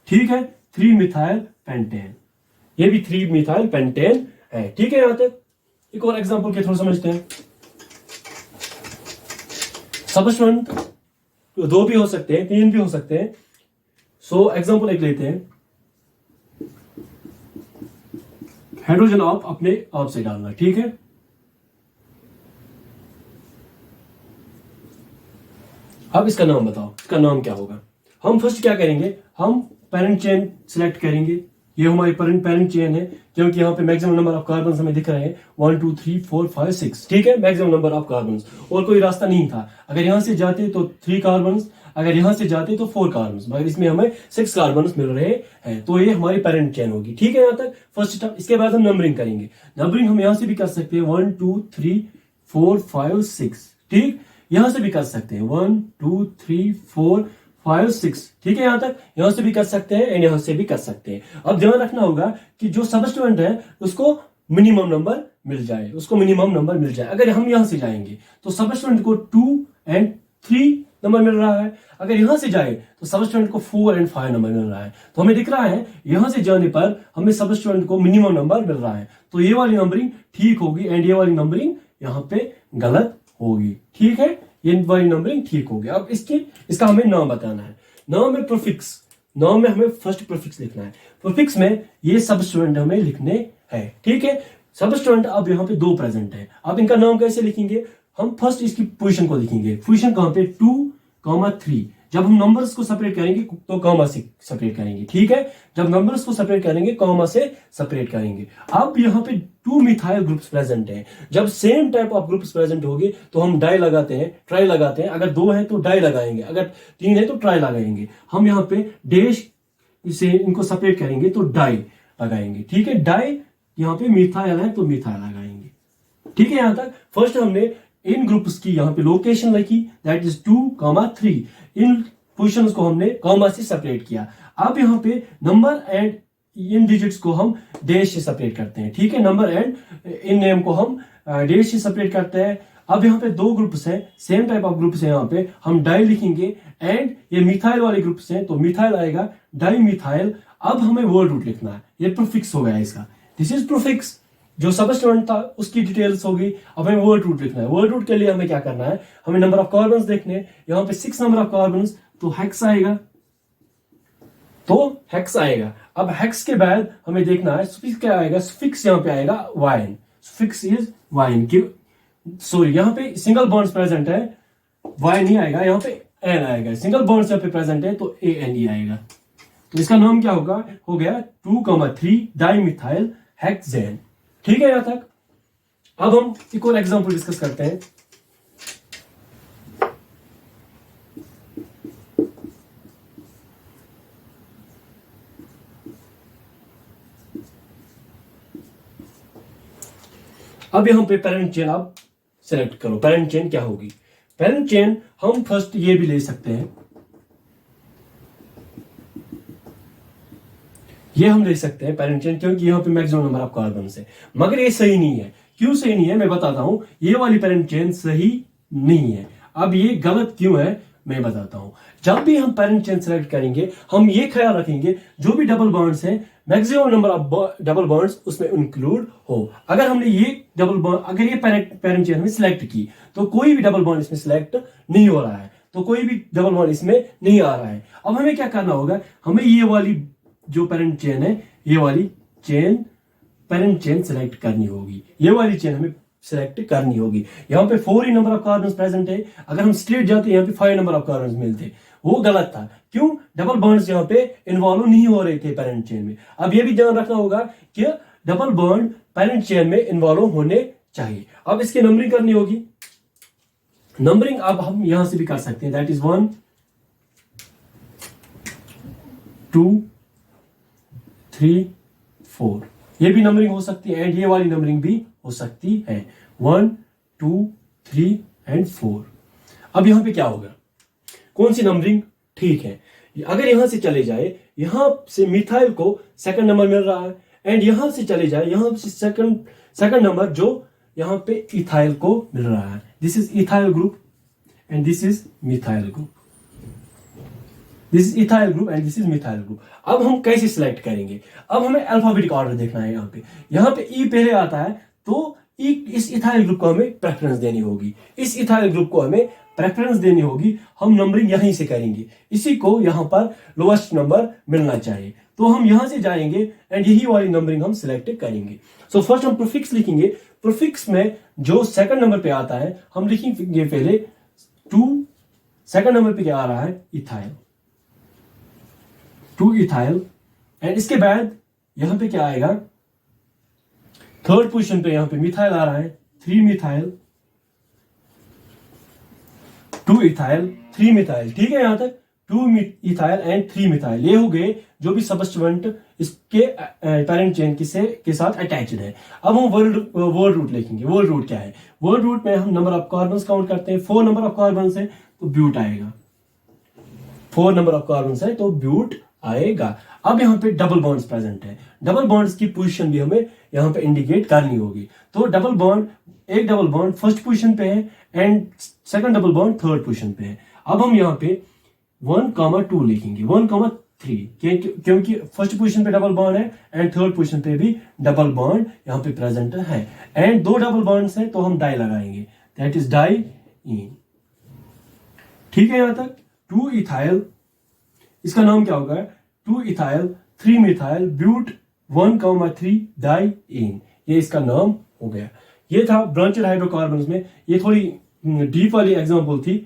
ठीक है। 3 मिथाइल पेंटेन, ये भी 3 मिथाइल पेंटेन है, ठीक है। यहां तक एक और एग्जांपल के थ्रू समझते हैं। सबस्टेंट 2 भी हो सकते हैं, 3 भी हो सकते हैं। सो एग्जांपल एक लेते हैं, हाइड्रोजन आप अपने आप से डालना, ठीक है। अब इसका नाम बताओ, इसका नाम क्या होगा। हम फर्स्ट क्या करेंगे, हम पेरेंट चेन सिलेक्ट करेंगे। ये हमारी पेरेंट चेन है, क्योंकि यहाँ पे मैक्सिमम नंबर ऑफ कार्बन हमें दिख रहे हैं 1 2 3 4 5 6, ठीक है। मैक्सिमम नंबर ऑफ कार्बन, और कोई रास्ता नहीं था। अगर यहां से जाते तो 3 कार्बन, अगर यहां से जाते तो 4 कार्बन, मगर इसमें हमें 6 कार्बन मिल रहे हैं, तो ये हमारी पेरेंट चेन होगी, ठीक है। यहाँ तक फर्स्ट स्टेप। इसके बाद हम नंबरिंग करेंगे। नंबरिंग हम यहां से भी कर सकते हैं 1 2 3 4 5 6, ठीक। यहां से भी कर सकते हैं 1 2 3 4 5 6, ठीक है। यहां तक यहां से भी कर सकते हैं एंड यहां से भी कर सकते हैं। अब ध्यान रखना होगा कि जो सबस्टिट्यूएंट है उसको मिनिमम नंबर मिल जाए, उसको मिनिमम नंबर मिल जाए। अगर हम यहां से जाएंगे तो सबस्टिट्यूएंट को 2 एंड 3 नंबर मिल रहा है, अगर यहां से जाए तो सबस्टिट्यूएंट को 4 एंड 5 नंबर मिल रहा है। तो हमें दिख रहा है यहां से जाने पर हमें सबस्टिट्यूएंट को मिनिमम नंबर मिल रहा है, तो ये वाली नंबरिंग ठीक होगी एंड ये वाली नंबरिंग यहां पे गलत होगी, ठीक है। ये वाली नंबरिंग ठीक होगी। अब इसका हमें नाम बताना है। नाम है प्रीफिक्स। नाम में हमें फर्स्ट प्रीफिक्स लिखना है। प्रीफिक्स में ये सबस्टिट्यूएंट हमें लिखने हैं, ठीक है। सबस्टिट्यूएंट अब यहाँ पे 2 प्रेजेंट है। अब इनका नाम कैसे लिखेंगे, हम फर्स्ट इसकी पोजीशन को लिखेंगे। पोजीशन कहां पे 2, 3। जब हम नंबर्स को सेपरेट करेंगे तो कॉमा से सेपरेट करेंगे, ठीक है। जब नंबर्स को सेपरेट करेंगे कॉमा से सेपरेट करेंगे। अब यहाँ पे 2 मिथाइल ग्रुप्स प्रेजेंट हैं। जब same type of groups present होंगे तो हम डाई लगाते हैं, ट्राई लगाते हैं। अगर 2 है तो डाई लगाएंगे, अगर 3 है तो ट्राई लगाएंगे। हम यहाँ पे डैश से इनको सेपरेट करेंगे तो डाई लगाएंगे, ठीक है। डाई यहाँ पे मिथाइल है तो मिथाइल लगाएंगे, ठीक है। यहां तक फर्स्ट हमने इन ग्रुप्स की यहाँ पे लोकेशन लिखी, दैट इज 2, 3। इन पोजिशंस को हमने कॉमा से सेपरेट किया। अब यहाँ पे नंबर एंड इन डिजिट्स को हम डैश से सेपरेट करते हैं, ठीक है। नंबर एंड इन नेम को हम डैश से सेपरेट करते हैं। अब यहाँ पे 2 ग्रुप्स हैं, सेम टाइप ऑफ ग्रुप्स हैं। यहाँ पे हम डाई लिखेंगे एंड ये मिथाइल वाले ग्रुप्स हैं तो मिथाइल आएगा, डाई मिथाइल। अब हमें वर्ड रूट लिखना है, ये प्रीफिक्स हो गया इसका। This is prefix. जो सबस्टिट्यूएंट था उसकी डिटेल्स होगी। अब हमें वर्ड रूट लिखना है। वर्ड रूट के लिए हमें क्या करना है, हमें नंबर ऑफ कार्बन्स देखने हैं। यहाँ पे 6 नंबर ऑफ कार्बन्स, तो हेक्स आएगा, तो हेक्स आएगा। अब हेक्स के बाद हमें देखना है सुफिक्स क्या आएगा। सुफिक्स यहाँ पे आएगा वाइन, सुफिक्स इज वाइन की, सॉरी यहाँ पे सिंगल बॉन्ड्स प्रेजेंट है, वाई नहीं आएगा, यहाँ पे एन आएगा। सिंगल बॉन्ड्स यहाँ पे प्रेजेंट है तो ANE आएगा। तो इसका नाम क्या होगा, हो गया 2, 3 डाइमिथाइल हेक्सेन, ठीक है। यहां तक अब हम एक और एग्जांपल डिस्कस करते हैं। अब यहां पे पेरेंट चेन आप सेलेक्ट करो। पेरेंट चेन क्या होगी, पेरेंट चेन हम फर्स्ट ये भी ले सकते हैं, ये हम ले सकते हैं पेरेंट चेन, क्योंकि यहाँ पे मैक्सिमम नंबर ऑफ कार्बन है। मगर ये सही नहीं है। क्यों सही नहीं है मैं बताता हूं। ये वाली पेरेंट चेन सही नहीं है। अब ये गलत क्यों है मैं बताता हूं। जब भी हम पेरेंट चेन सेलेक्ट करेंगे हम ये ख्याल रखेंगे जो भी डबल बॉन्ड्स हैं maximum number of double bonds उसमें इंक्लूड हो। अगर हमने ये डबल बॉन्ड, अगर ये पेरेंट चेन हमने सिलेक्ट की तो कोई भी डबल बॉन्ड इसमें सिलेक्ट नहीं हो रहा है, तो कोई भी डबल बॉन्ड इसमें नहीं आ रहा है। अब हमें क्या करना होगा, हमें ये वाली जो पेरेंट चेन है, ये वाली चेन पेरेंट चेन सिलेक्ट करनी होगी। ये वाली चेन हमें सिलेक्ट करनी होगी। यहाँ पे 4 ही नंबर ऑफ कार्बन प्रेजेंट है। अगर हम स्ट्रेट जाते यहाँ पे 5 नंबर ऑफ कार्बन मिलते, वो गलत था। क्यों, डबल बॉन्ड्स यहाँ पे इन्वॉल्व नहीं हो रहे थे पेरेंट चेन में। अब ये भी ध्यान रखना होगा कि डबल बॉन्ड पेरेंट चेन में इन्वॉल्व होने चाहिए। अब इसकी नंबरिंग करनी होगी। नंबरिंग अब हम यहां से भी कर सकते हैं, दैट इज 1 2 3 4। ये भी नंबरिंग हो सकती है एंड ये वाली नंबरिंग भी हो सकती है 1 2 3 एंड 4। अब यहां पे क्या होगा, कौन सी नंबरिंग ठीक है। अगर यहां से चले जाए, यहां से मिथाइल को सेकंड नंबर मिल रहा है, एंड यहां से चले जाए, यहां से सेकंड नंबर जो यहां पे इथाइल को मिल रहा है। This is ethyl group and this is methyl group, this is ethyl group and this is methyl group. अब हम कैसे सिलेक्ट करेंगे? अब हमें अल्फाबेटिक ऑर्डर देखना है। यहाँ पे ई पहले आता है, तो इस इथाइल ग्रुप को हमें प्रेफरेंस देनी होगी, इस इथाइल ग्रुप को हमें प्रेफरेंस देनी होगी। हम नंबरिंग यहीं से करेंगे, इसी को यहाँ पर लोएस्ट नंबर मिलना चाहिए, तो हम यहां से जाएंगे एंड यही वाली नंबरिंग हम सिलेक्ट करेंगे। सो फर्स्ट हम प्रीफिक्स लिखेंगे। प्रीफिक्स में जो सेकंड नंबर पे आता है हम लिखेंगे पहले 2, सेकंड नंबर पे क्या आ रहा है? इथाइल, 2 इथाइल, एंड इसके बाद यहां पे क्या आएगा? थर्ड पोजीशन पे यहां पे मिथाइल आ रहा है, 3 मिथाइल, 2 इथाइल, 3 मिथाइल। ठीक है, यहां तक 2 इथाइल एंड 3 मिथाइल, ये हो गए जो भी सबस्टिट्यूएंट इसके पैरेंट चेन के साथ अटैच्ड है। अब हम वर्ड रूट लिखेंगे। वर्ड रूट क्या है? वर्ड रूट में हम नंबर ऑफ कार्बन काउंट करते हैं। 4 नंबर ऑफ कार्बन है तो ब्यूट आएगा, 4 नंबर ऑफ कार्बन है तो ब्यूट आएगा। अब यहाँ पे डबल बॉन्ड्स प्रेजेंट है, डबल बॉन्ड्स की पोजीशन भी हमें यहाँ पे इंडिकेट करनी होगी। तो डबल बॉन्ड, एक डबल बॉन्ड फर्स्ट पोजीशन पे है and second double bond third position पे है। अब हम यहाँ पे 1,2 लिखेंगे, 1,3, क्योंकि फर्स्ट पोजीशन पे डबल बॉन्ड है एंड थर्ड पोजीशन पे भी डबल बॉन्ड यहाँ पे प्रेजेंट है, एंड 2 डबल बॉन्ड्स हैं तो हम डाई लगाएंगे, दैट इज डाई इन। ठीक है, यहां तक 2 इथाइल, इसका नाम क्या होगा? 2 इथाइल 3 मिथाइल ब्यूट 1,3 डाई इन, ये इसका नाम हो गया। ये था ब्रांचेड हाइड्रोकार्बन्स में, ये थोड़ी डीप वाली एग्जांपल थी।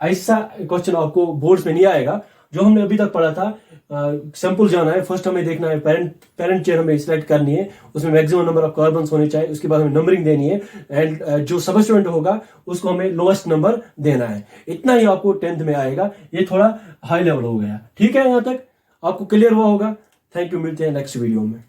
ऐसा क्वेश्चन आपको बोर्ड्स में नहीं आएगा। जो हमने अभी तक पढ़ा था, सैंपल जाना है, फर्स्ट हमें देखना है पेरेंट चेन हमें सिलेक्ट करनी है, उसमें मैक्सिमम नंबर ऑफ कार्बन होने चाहिए, उसके बाद हमें नंबरिंग देनी है, एंड जो सबस्टिट्यूएंट होगा उसको हमें लोएस्ट नंबर देना है। इतना ही आपको 10th में आएगा। ये थोड़ा हाई लेवल हो गया। ठीक है, यहां तक आपको क्लियर हुआ होगा। थैंक यू, मिलते हैं नेक्स्ट वीडियो में।